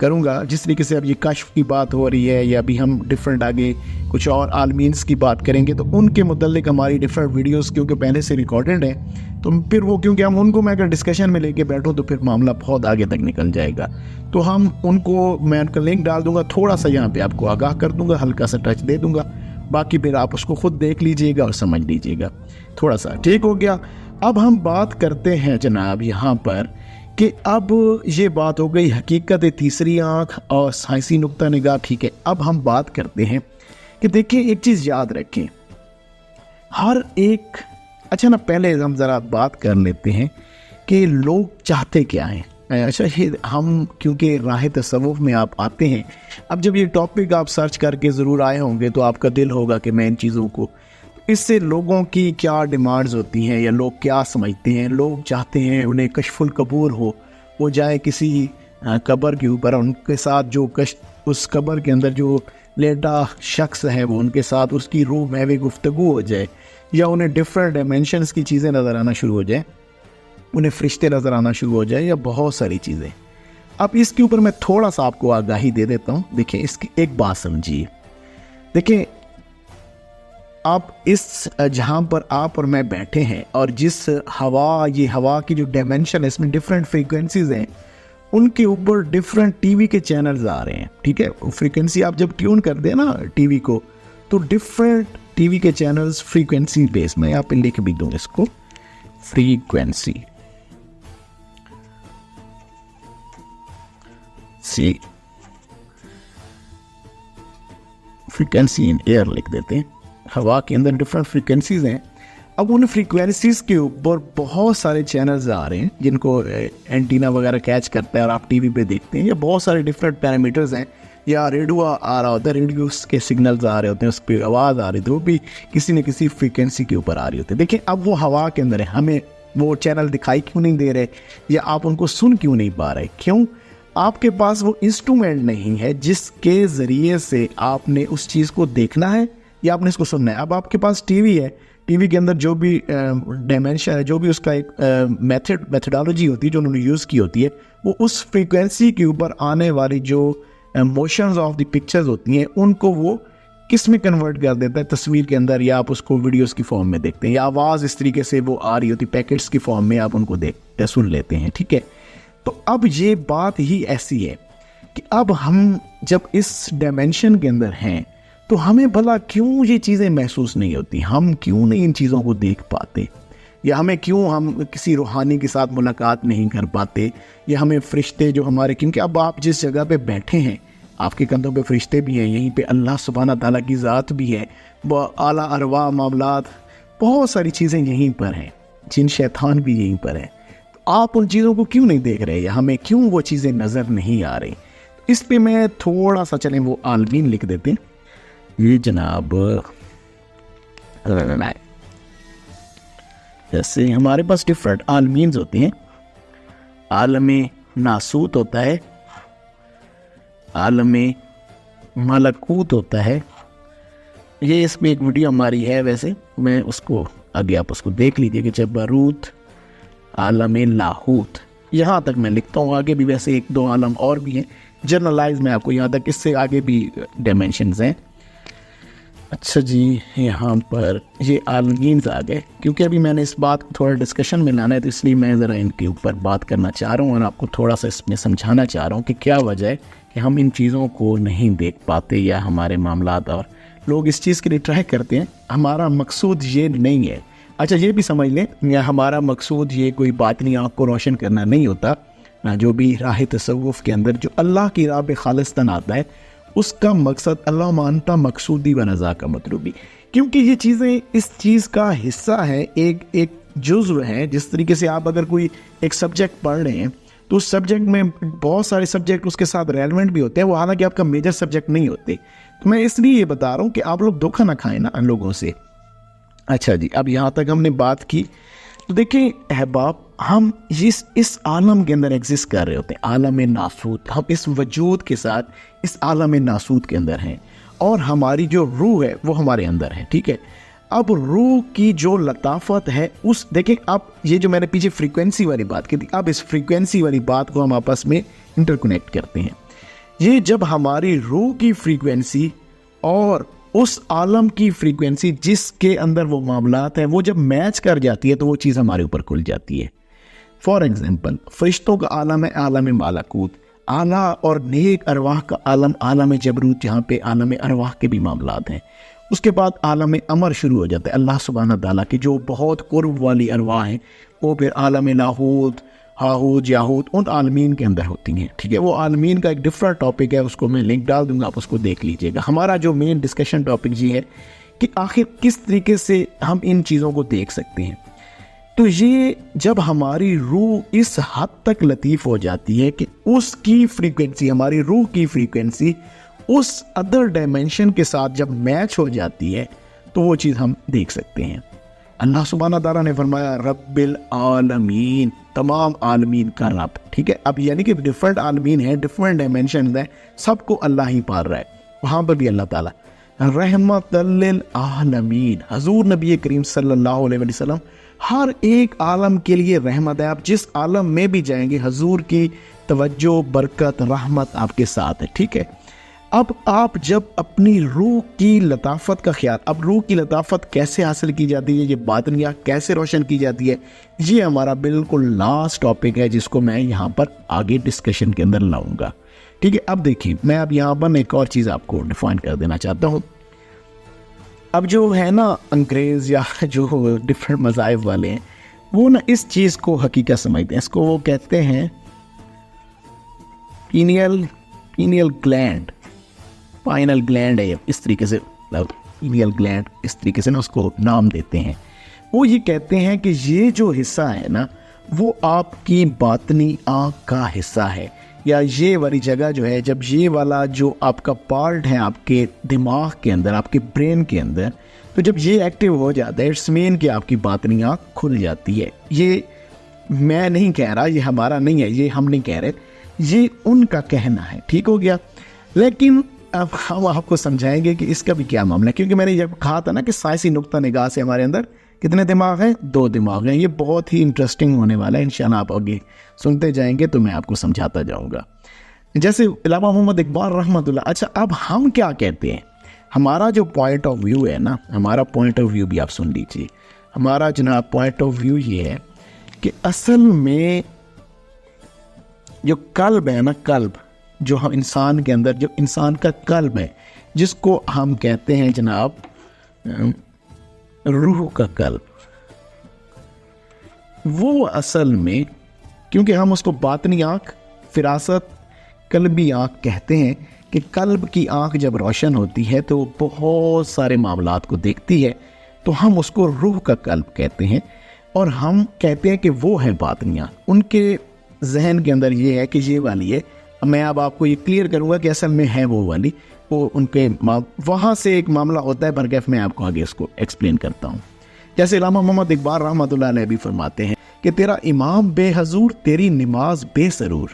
کروں گا جس طریقے سے اب یہ کشف کی بات ہو رہی ہے یا ابھی ہم ڈفرینٹ آگے کچھ اور عالمینس کی بات کریں گے تو ان کے متعلق ہماری ڈفرینٹ ویڈیوز کیونکہ پہلے سے ریکارڈڈ ہیں تو پھر وہ کیونکہ ہم ان کو میں اگر ڈسکشن میں لے کے بیٹھوں تو پھر معاملہ بہت آگے تک نکل جائے گا. تو ہم ان کو میں ان کا لنک ڈال دوں گا, تھوڑا سا یہاں پہ آپ کو آگاہ کر دوں گا, ہلکا سا ٹچ دے دوں گا, باقی پھر آپ اس کو خود دیکھ لیجئے گا اور سمجھ لیجئے گا. تھوڑا سا ٹھیک ہو گیا. اب ہم بات کرتے ہیں جناب یہاں پر کہ اب یہ بات ہو گئی حقیقت تیسری آنکھ اور سائنسی نقطہ نگاہ, ٹھیک ہے. اب ہم بات کرتے ہیں کہ دیکھیں ایک چیز یاد رکھیں, ہر ایک اچھا نا پہلے ہم ذرا بات کر لیتے ہیں کہ لوگ چاہتے کیا ہیں. اچھا ہم کیونکہ راہ تصوف میں آپ آتے ہیں, اب جب یہ ٹاپک آپ سرچ کر کے ضرور آئے ہوں گے تو آپ کا دل ہوگا کہ میں ان چیزوں کو, اس سے لوگوں کی کیا ڈیمانڈز ہوتی ہیں یا لوگ کیا سمجھتے ہیں. لوگ چاہتے ہیں انہیں کشف القبور ہو, وہ جائے کسی قبر کے اوپر, ان کے ساتھ جو اس قبر کے اندر جو لیٹا شخص ہے وہ ان کے ساتھ اس کی روح محو گفتگو ہو جائے, یا انہیں ڈفرینٹ ڈائمینشنز کی چیزیں نظر آنا شروع ہو جائیں, انہیں فرشتے نظر آنا شروع ہو جائے, یا بہت ساری چیزیں. اب اس کے اوپر میں تھوڑا سا آپ کو آگاہی دے دیتا ہوں. دیکھیں اس کی ایک بات سمجھیے, دیکھیں آپ اس جہاں پر آپ اور میں بیٹھے ہیں اور جس ہوا, یہ ہوا کی جو ڈائمینشن ہے اس میں ڈفرینٹ فریکوینسیز ہیں, ان کے اوپر ڈفرینٹ ٹی وی کے چینلز آ رہے ہیں, ٹھیک ہے. فریکوینسی آپ جب ٹیون کر دیں نا ٹی وی کو تو ڈفرینٹ ٹی وی کے چینلز فریکوینسی بیس میں, آپ لکھ بھی دوں اس کو, فریکوینسی فریکوینسی ان ایئر لکھ دیتے ہیں. ہوا کے اندر ڈفرینٹ فریکوینسیز ہیں. اب ان فریکوینسیز کے اوپر بہت سارے چینلز آ رہے ہیں جن کو اینٹینا وغیرہ کیچ کرتا ہے اور آپ ٹی وی پہ دیکھتے ہیں, یا بہت سارے ڈفرینٹ پیرامیٹرز ہیں, یا ریڈیو آ رہا ہوتا ہے, ریڈیو کے سگنلز آ رہے ہوتے ہیں, اس پہ آواز آ رہی تھی, وہ بھی کسی نہ کسی فریکوینسی کے اوپر آ رہی ہوتی ہے. دیکھیں اب وہ ہوا کے اندر ہے, ہمیں وہ چینل دکھائی کیوں نہیں دے رہے, یا آپ ان کو سن کیوں نہیں پا رہے؟ کیوں؟ آپ کے پاس وہ انسٹرومنٹ نہیں ہے جس کے ذریعے سے آپ نے اس چیز کو دیکھنا ہے یا آپ نے اس کو سننا ہے. اب آپ کے پاس ٹی وی ہے, ٹی وی کے اندر جو بھی ڈائمینشن ہے, جو بھی اس کا ایک میتھڈالوجی ہوتی ہے جو انہوں نے یوز کی ہوتی ہے, وہ اس فریکوینسی کے اوپر آنے والی جو موشنز آف دی پکچرز ہوتی ہیں ان کو وہ کس میں کنورٹ کر دیتا ہے, تصویر کے اندر, یا آپ اس کو ویڈیوز کی فارم میں دیکھتے ہیں, یا آواز اس طریقے سے وہ آ رہی ہوتی پیکٹس کی فارم میں آپ ان کو دیکھتے سن لیتے ہیں, ٹھیک ہے. تو اب یہ بات ہی ایسی ہے کہ اب ہم جب اس ڈائمینشن کے اندر ہیں تو ہمیں بھلا کیوں یہ چیزیں محسوس نہیں ہوتی, ہم کیوں نہیں ان چیزوں کو دیکھ پاتے, یا ہمیں کیوں ہم کسی روحانی کے ساتھ ملاقات نہیں کر پاتے, یا ہمیں فرشتے جو ہمارے, کیونکہ اب آپ جس جگہ پہ بیٹھے ہیں آپ کے کندھوں پہ فرشتے بھی ہیں, یہیں پہ اللہ سبحانہ تعالیٰ کی ذات بھی ہے, اعلیٰ ارواح معاملات بہت ساری چیزیں یہیں پر ہیں, جن شیطان بھی یہیں پر ہیں. تو آپ ان چیزوں کو کیوں نہیں دیکھ رہے, یا ہمیں کیوں وہ چیزیں نظر نہیں آ رہی؟ اس پہ میں تھوڑا سا چلیں وہ عالمین لکھ دیتے ہیں. یہ جناب جیسے ہمارے پاس ڈفرینٹ عالمینز ہوتے ہیں, عالم ناسوت ہوتا ہے, عالم ملکوت ہوتا ہے. یہ اس میں ایک ویڈیو ہماری ہے, ویسے میں اس کو آگے آپ اس کو دیکھ لیجئے کہ جبروت, عالم لاہوت, یہاں تک میں لکھتا ہوں. آگے بھی ویسے ایک دو عالم اور بھی ہیں, جنرلائز میں آپ کو یہاں تک, اس سے آگے بھی ڈائمینشنز ہیں. اچھا جی, یہاں پر یہ عالمینز آ گئے, کیونکہ ابھی میں نے اس بات کو تھوڑا ڈسکشن میں لانا ہے تو اس لیے میں ذرا ان کے اوپر بات کرنا چاہ رہا ہوں اور آپ کو تھوڑا سا اس میں سمجھانا چاہ رہا ہوں کہ کیا وجہ ہے کہ ہم ان چیزوں کو نہیں دیکھ پاتے, یا ہمارے معاملات, اور لوگ اس چیز کے لیے ٹرائی کرتے ہیں. ہمارا مقصود یہ نہیں ہے, اچھا یہ بھی سمجھ لیں, یا ہمارا مقصود یہ کوئی باطنی آنکھ کو روشن کرنا نہیں ہوتا. جو بھی راہ تصوف کے اندر جو اللہ کی راہ پہ خالصتاً آتا ہے اس کا مقصد اللہ مانتا مقصودی و نزا کا مطلوبی, کیونکہ یہ چیزیں اس چیز کا حصہ ہے, ایک جزو ہے. جس طریقے سے آپ اگر کوئی ایک سبجیکٹ پڑھ رہے ہیں تو اس سبجیکٹ میں بہت سارے سبجیکٹ اس کے ساتھ ریلیونٹ بھی ہوتے ہیں, وہ حالانکہ آپ کا میجر سبجیکٹ نہیں ہوتے. تو میں اس لیے یہ بتا رہا ہوں کہ آپ لوگ دھوکہ نہ کھائیں نا ان لوگوں سے. اچھا جی, اب یہاں تک ہم نے بات کی تو دیکھیں احباب, ہم اس عالم کے اندر ایگزسٹ کر رہے ہوتے ہیں, عالم ناسوت. ہم اس وجود کے ساتھ اس عالم ناسوت کے اندر ہیں, اور ہماری جو روح ہے وہ ہمارے اندر ہے, ٹھیک ہے. اب روح کی جو لطافت ہے اس, دیکھیں اب یہ جو میں نے پیچھے فریکوینسی والی بات کی تھی, اب اس فریکوینسی والی بات کو ہم آپس میں انٹر کنیکٹ کرتے ہیں. یہ جب ہماری روح کی فریکوینسی اور اس عالم کی فریکوینسی جس کے اندر وہ معاملات ہیں وہ جب میچ کر جاتی ہے تو وہ چیز ہمارے اوپر کھل جاتی ہے. فار ایگزامپل فرشتوں کا عالم ہے عالم ملکوت، اعلیٰ اور نیک ارواح کا عالم عالم جبروت، جہاں پہ عالم ارواح کے بھی معاملات ہیں. اس کے بعد عالم امر شروع ہو جاتا ہے، اللہ سبحانہ تعالیٰ کی جو بہت قرب والی ارواح ہیں وہ پھر عالم لاہوت، ہاہوت، یاہوت ان عالمین کے اندر ہوتی ہیں. ٹھیک ہے، وہ عالمین کا ایک ڈفرنٹ ٹاپک ہے، اس کو میں لنک ڈال دوں گا، آپ اس کو دیکھ لیجئے گا. ہمارا جو مین ڈسکشن ٹاپک یہ ہے کہ آخر کس طریقے سے ہم ان چیزوں کو دیکھ سکتے ہیں. تو یہ جب ہماری روح اس حد تک لطیف ہو جاتی ہے کہ اس کی فریکوینسی، ہماری روح کی فریکوینسی اس ادر ڈائمینشن کے ساتھ جب میچ ہو جاتی ہے تو وہ چیز ہم دیکھ سکتے ہیں. اللہ سبحانہ تعالیٰ نے فرمایا رب العالمین، تمام عالمین کا رب. ٹھیک ہے، اب یعنی کہ ڈفرنٹ عالمین ہیں، ڈفرنٹ ڈائمینشن ہیں، سب کو اللہ ہی پال رہا ہے. وہاں پر بھی اللہ تعالیٰ رحمت للعالمین، حضور نبی کریم صلی اللہ علیہ وسلم ہر ایک عالم کے لیے رحمت ہے. آپ جس عالم میں بھی جائیں گے حضور کی توجہ، برکت، رحمت آپ کے ساتھ ہے. ٹھیک ہے، اب آپ جب اپنی روح کی لطافت کا خیال، اب روح کی لطافت کیسے حاصل کی جاتی ہے، یہ باطنیات کیسے روشن کی جاتی ہے، یہ ہمارا بالکل لاسٹ ٹاپک ہے جس کو میں یہاں پر آگے ڈسکشن کے اندر لاؤں گا. ٹھیک ہے، اب دیکھیے میں اب یہاں پر ایک اور چیز آپ کو ڈیفائن کر دینا چاہتا ہوں. اب جو ہے نا انگریز یا جو ڈفرینٹ مذاہب والے ہیں وہ نا اس چیز کو حقیقت سمجھتے ہیں. اس کو وہ کہتے ہیں پینیل گلینڈ، پائنل گلینڈ ہے اس طریقے سے، پینیل گلینڈ اس طریقے سے نا اس کو نام دیتے ہیں. وہ یہ کہتے ہیں کہ یہ جو حصہ ہے نا وہ آپ کی باطنی آنکھ کا حصہ ہے، یا یہ والی جگہ جو ہے، جب یہ والا جو آپ کا پارٹ ہے آپ کے دماغ کے اندر، آپ کے برین کے اندر، تو جب یہ ایکٹیو ہو جاتا ہے اٹس مین کہ آپ کی باطنی آنکھ کھل جاتی ہے. یہ میں نہیں کہہ رہا، یہ ہمارا نہیں ہے، یہ ہم نہیں کہہ رہے، یہ ان کا کہنا ہے. ٹھیک ہو گیا، لیکن اب ہم آپ کو سمجھائیں گے کہ اس کا بھی کیا معاملہ ہے، کیونکہ میں نے جب کہا تھا نا کہ سائنسی نقطہ نگاہ سے ہمارے اندر کتنے دماغ ہیں، 2 دماغ ہیں. یہ بہت ہی انٹرسٹنگ ہونے والا ہے، انشاءاللہ آپ آگے سنتے جائیں گے تو میں آپ کو سمجھاتا جاؤں گا. جیسے علامہ محمد اقبال رحمۃ اللہ. اچھا اب ہم کیا کہتے ہیں، ہمارا جو پوائنٹ آف ویو ہے نا، ہمارا پوائنٹ آف ویو بھی آپ سن لیجیے. ہمارا جناب پوائنٹ آف ویو یہ ہے کہ اصل میں جو قلب ہے نا، قلب جو ہم انسان کے اندر، جو انسان کا قلب ہے جس کو ہم کہتے ہیں جناب روح کا قلب، وہ اصل میں کیونکہ ہم اس کو باطنی آنکھ، فراست، قلبی آنکھ کہتے ہیں کہ قلب کی آنکھ جب روشن ہوتی ہے تو وہ بہت سارے معاملات کو دیکھتی ہے، تو ہم اس کو روح کا قلب کہتے ہیں. اور ہم کہتے ہیں کہ وہ ہے باطنی آنکھ. ان کے ذہن کے اندر یہ ہے کہ یہ والی ہے. میں اب آپ کو یہ کلیئر کروں گا کہ اصل میں ہے وہ والی، وہ ان کے وہاں سے ایک معاملہ ہوتا ہے برکیف. میں آپ کو آگے اس کو ایکسپلین کرتا ہوں. جیسے علامہ محمد اقبال رحمۃ اللہ علیہ بھی فرماتے ہیں کہ تیرا امام بے حضور، تیری نماز بے سرور،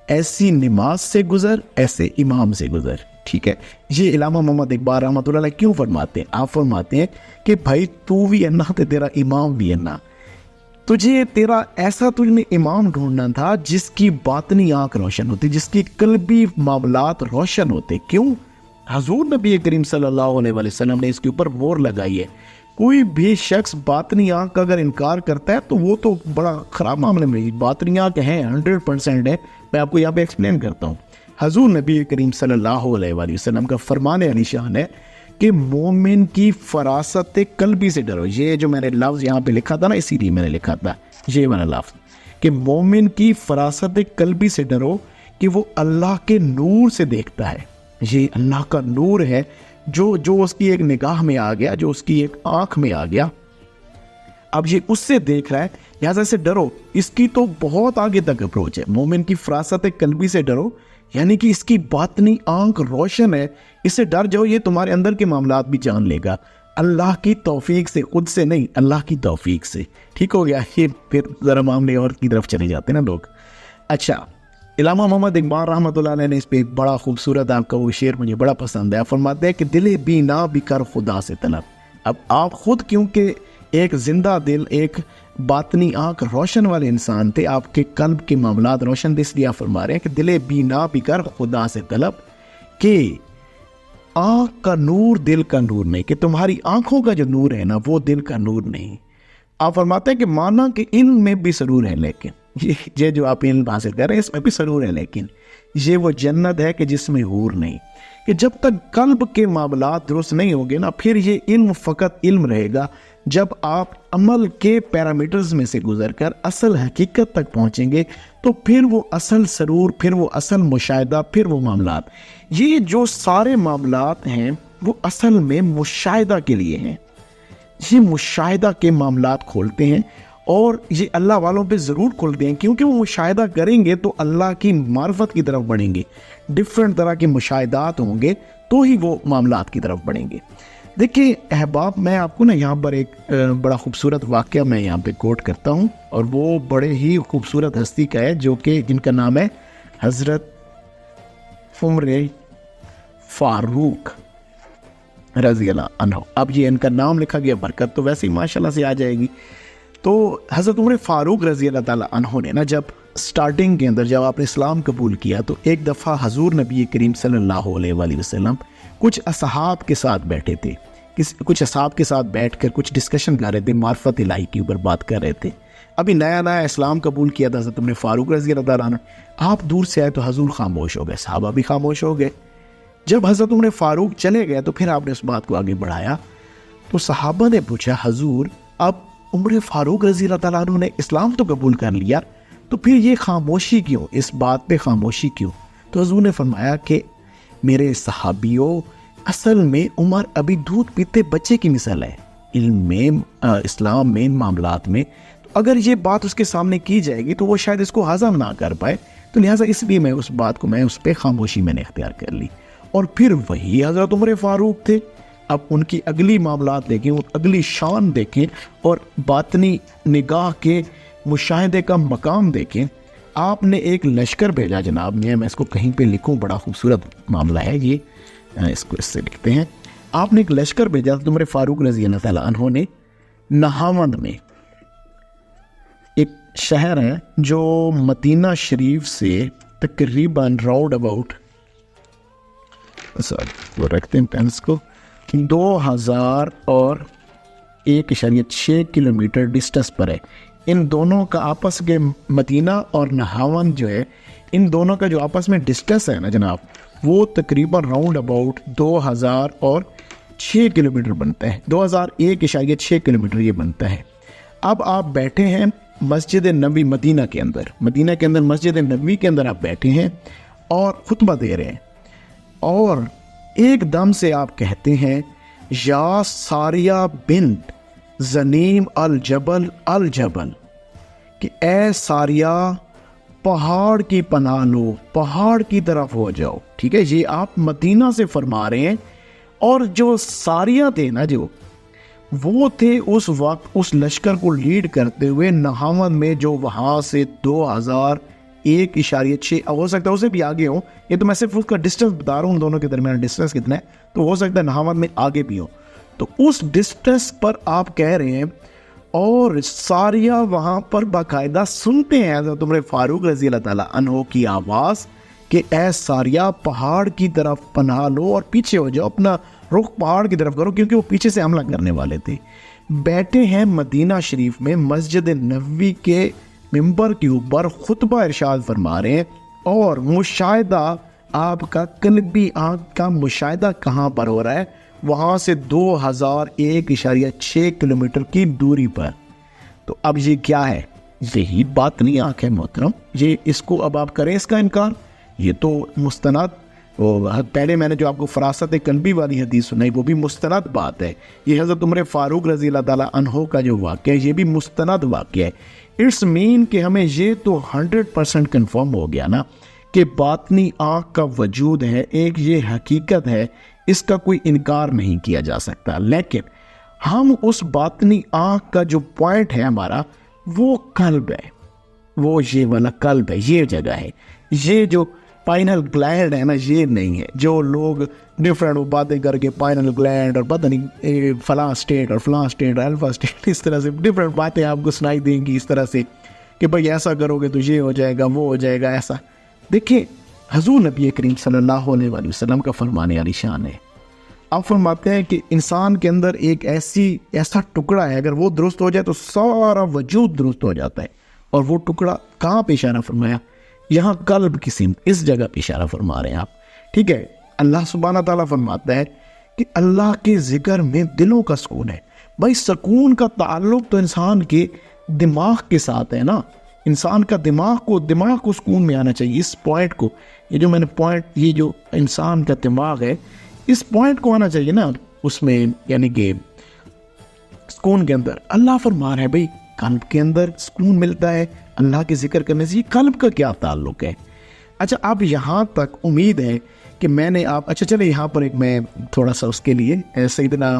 ایسی نماز سے گزر، ایسے امام سے گزر. ٹھیک ہے، یہ علامہ محمد اقبال رحمۃ اللہ علیہ کیوں فرماتے ہیں؟ آپ فرماتے ہیں کہ بھائی تو بھی ہے نا، تو تیرا امام بھی ہے نا. تجھے تیرا ایسا تجھ نے امام ڈھونڈنا تھا جس کی باطنی آنکھ روشن ہوتی، جس کی قلبی معاملات روشن ہوتے. کیوں؟ حضور نبی کریم صلی اللہ علیہ وسلم نے اس کے اوپر مور لگائی ہے. کوئی بھی شخص باطنی آنکھ کا اگر انکار کرتا ہے تو وہ تو بڑا خراب معاملے میں. باطنی آنکھ ہے 100% ہے. میں آپ کو یہاں پہ ایکسپلین کرتا ہوں. حضور نبی کریم صلی اللہ علیہ وسلم کا فرمان علی شان ہے کہ مومن کی فراست قلبی سے ڈرو. یہ جو میں نے لفظ یہاں پہ لکھا تھا نا، اسی لیے میں نے لکھا تھا یہ والا لفظ کہ مومن کی فراست قلبی سے ڈرو کہ وہ اللہ کے نور سے دیکھتا ہے. یہ اللہ کا نور ہے جو اس کی ایک نگاہ میں آ گیا، جو اس کی ایک آنکھ میں آ گیا. اب یہ اس سے دیکھ رہا ہے، لہٰذا سے ڈرو. اس کی تو بہت آگے تک اپروچ ہے. مومن کی فراست قلبی سے ڈرو یعنی کہ اس کی باطنی آنکھ روشن ہے، اس سے ڈر جاؤ. یہ تمہارے اندر کے معاملات بھی جان لے گا اللہ کی توفیق سے، خود سے نہیں، اللہ کی توفیق سے. ٹھیک ہو گیا. یہ پھر ذرا معاملے اور کی طرف چلے جاتے ہیں نا لوگ. اچھا، علامہ محمد اقبال رحمۃ اللہ علیہ نے اس پہ ایک بڑا خوبصورت آپ کا وہ شعر مجھے بڑا پسند ہے. فرماتے ہیں کہ دل بینا بھی کر خدا سے طلب. اب آپ خود کیونکہ ایک زندہ دل، ایک باطنی آنکھ روشن والے انسان تھے، آپ کے قلب کے معاملات روشن تھے، اس لیے آپ فرما رہے ہیں کہ دل بینا بھی کر خدا سے طلب، کہ آنکھ کا نور دل کا نور نہیں، کہ تمہاری آنکھوں کا جو نور ہے نا وہ دل کا نور نہیں۔ آپ فرماتے ہیں کہ مانا کہ علم میں بھی سرور ہے، لیکن یہ جو آپ علم حاصل کر رہے ہیں اس میں بھی سرور ہے، لیکن یہ وہ جنت ہے کہ جس میں حور نہیں، کہ جب تک قلب کے معاملات درست نہیں ہوں گے نا، پھر یہ علم فقط علم رہے گا۔ جب آپ عمل کے پیرامیٹرز میں سے گزر کر اصل حقیقت تک پہنچیں گے تو پھر وہ اصل سرور، پھر وہ اصل مشاہدہ، پھر وہ معاملات، یہ جو سارے معاملات ہیں وہ اصل میں مشاہدہ کے لیے ہیں، یہ مشاہدہ کے معاملات کھولتے ہیں، اور یہ اللہ والوں پہ ضرور کھولتے ہیں، کیونکہ وہ مشاہدہ کریں گے تو اللہ کی معرفت کی طرف بڑھیں گے، ڈفرینٹ طرح کے مشاہدات ہوں گے تو ہی وہ معاملات کی طرف بڑھیں گے۔ دیکھیں احباب، میں آپ کو نا یہاں پر ایک بڑا خوبصورت واقعہ میں یہاں پہ کوٹ کرتا ہوں، اور وہ بڑے ہی خوبصورت ہستی کا ہے، جو کہ جن کا نام ہے حضرت عمر فاروق رضی اللہ عنہ۔ اب یہ ان کا نام لکھا گیا، برکت تو ویسے ہی ماشاءاللہ سے آ جائے گی۔ تو حضرت عمر فاروق رضی اللہ تعالیٰ عنہ نے نا جب سٹارٹنگ کے اندر جب آپ نے اسلام قبول کیا تو ایک دفعہ حضور نبی کریم صلی اللہ علیہ وآلہ وسلم کچھ اصحاب کے ساتھ بیٹھے تھے، کچھ اصحاب کے ساتھ بیٹھ کر کچھ ڈسکشن کر رہے تھے، معرفت الہی کے اوپر بات کر رہے تھے۔ ابھی نیا نیا اسلام قبول کیا تھا حضرت عمر فاروق رضی اللہ تعالیٰ عنہ، آپ دور سے آئے تو حضور خاموش ہو گئے، صحابہ بھی خاموش ہو گئے۔ جب حضرت عمر فاروق چلے گئے تو پھر آپ نے اس بات کو آگے بڑھایا، تو صحابہ نے پوچھا حضور اب عمر فاروق رضی اللہ تعالیٰ عنہ نے اسلام تو قبول کر لیا، تو پھر یہ خاموشی کیوں، اس بات پہ خاموشی کیوں؟ تو حضور نے فرمایا کہ میرے صحابیوں، اصل میں عمر ابھی دودھ پیتے بچے کی مثال ہے، علم میں، اسلام میں، معاملات میں، تو اگر یہ بات اس کے سامنے کی جائے گی تو وہ شاید اس کو ہضم نہ کر پائے، تو لہٰذا اس لیے میں اس بات کو اس پہ خاموشی میں نے اختیار کر لی۔ اور پھر وہی حضرت عمر فاروق تھے، اب ان کی اگلی معاملات دیکھیں، اور اگلی شان دیکھیں، اور باطنی نگاہ کے مشاہدے کا مقام دیکھیں۔ آپ نے ایک لشکر بھیجا جناب، میں اس کو کہیں پہ لکھوں، بڑا خوبصورت معاملہ ہے یہ، اس کو اس سے لکھتے ہیں۔ آپ نے ایک لشکر بھیجا تو عمر فاروق رضی اللہ تعالیٰ عنہ نے نہاوند میں، ایک شہر ہے جو مدینہ شریف سے تقریباً راؤنڈ اباؤٹ، وہ رکھتے ہیں پینس کو، 2001.6 کلومیٹر ڈسٹنس پر ہے۔ ان دونوں کا آپس کے، مدینہ اور نہاوند جو ہے، ان دونوں کا جو آپس میں ڈسٹنس ہے نا جناب، وہ تقریباً راؤنڈ اباؤٹ 2006 کلومیٹر بنتا ہے، 2001.6 کلومیٹر یہ بنتا ہے۔ اب آپ بیٹھے ہیں مسجد نبوی مدینہ کے اندر، مسجد نبوی کے اندر آپ بیٹھے ہیں اور خطبہ دے رہے ہیں، اور ایک دم سے آپ کہتے ہیں یا ساریہ بنت زنیم الجبل الجبل، کہ اے ساریہ پہاڑ کی پناہ لو، پہاڑ کی طرف ہو جاؤ۔ ٹھیک ہے، یہ آپ مدینہ سے فرما رہے ہیں، اور جو ساریہ تھے نا، جو وہ تھے اس وقت اس لشکر کو لیڈ کرتے ہوئے نہاوند میں، جو وہاں سے 2001.6 ہو سکتا ہے اسے بھی آگے ہوں، یہ تو میں صرف اس کا ڈسٹنس بتا رہا ہوں، ان دونوں کے درمیان ڈسٹنس کتنا ہے، تو ہو سکتا ہے نہاوند میں آگے بھی ہوں، تو اس ڈسٹنس پر آپ کہہ رہے ہیں، اور ساریہ وہاں پر باقاعدہ سنتے ہیں حضرت عمر فاروق رضی اللہ تعالیٰ عنہ کی آواز کہ اے ساریہ پہاڑ کی طرف پناہ لو اور پیچھے ہو جاؤ، اپنا رخ پہاڑ کی طرف کرو، کیونکہ وہ پیچھے سے حملہ کرنے والے تھے۔ بیٹھے ہیں مدینہ شریف میں مسجد نبوی کے ممبر کے اوپر خطبہ ارشاد فرما رہے ہیں، اور مشاہدہ آپ کا قلبی آنکھ کا مشاہدہ کہاں پر ہو رہا ہے؟ وہاں سے 2001.6 کلومیٹر کی دوری پر۔ تو اب یہ کیا ہے؟ یہی باطنی آنکھ ہے محترم، یہ اس کو اب آپ کریں اس کا انکار، یہ تو مستند، پہلے میں نے جو آپ کو فراست قلبی والی حدیث سنائی وہ بھی مستند بات ہے، یہ حضرت عمر فاروق رضی اللہ تعالیٰ عنہ کا جو واقعہ ہے یہ بھی مستند واقعہ ہے۔ اٹس مین کہ ہمیں یہ تو 100% کنفرم ہو گیا نا کہ باطنی آنکھ کا وجود ہے، ایک یہ حقیقت ہے، اس کا کوئی انکار نہیں کیا جا سکتا، لیکن ہم اس باطنی آنکھ کا جو پوائنٹ ہے ہمارا، وہ قلب ہے، وہ یہ والا قلب ہے، یہ جگہ ہے، یہ جو پائنل گلینڈ ہے نا یہ نہیں ہے. جو لوگ ڈفرینٹ باتیں کر کے پائنل گلینڈ اور پتہ نہیں فلاں اسٹیٹ اور فلاں اسٹیٹ الفا اسٹیٹ اس طرح سے ڈفرینٹ باتیں آپ کو سنائی دیں گی اس طرح سے کہ بھائی ایسا کرو گے تو یہ ہو جائے گا وہ ہو جائے گا ایسا. دیکھیں حضور نبی کریم صلی اللہ علیہ وآلہ وسلم کا فرمانے علی شان ہے. آپ فرماتے ہیں کہ انسان کے اندر ایک ایسا ٹکڑا ہے اگر وہ درست ہو جائے تو سارا وجود درست ہو جاتا ہے. اور وہ ٹکڑا کہاں پہ اشارہ فرمایا؟ یہاں قلب کی سمت اس جگہ پہ اشارہ فرما رہے ہیں آپ. ٹھیک ہے. اللہ سبحانہ تعالیٰ فرماتا ہے کہ اللہ کے ذکر میں دلوں کا سکون ہے. بھائی سکون کا تعلق تو انسان کے دماغ کے ساتھ ہے نا. انسان کا دماغ کو سکون میں آنا چاہیے. اس پوائنٹ کو یہ جو میں نے پوائنٹ یہ جو انسان کا دماغ ہے اس پوائنٹ کو آنا چاہیے نا اس میں یعنی کہ سکون کے اندر. اللہ فرما رہا ہے بھائی قلب کے اندر سکون ملتا ہے اللہ کے ذکر کرنے سے. یہ قلب کا کیا تعلق ہے؟ اچھا اب یہاں تک امید ہے کہ میں نے اچھا چلے یہاں پر ایک میں تھوڑا سا اس کے لیے سیدنا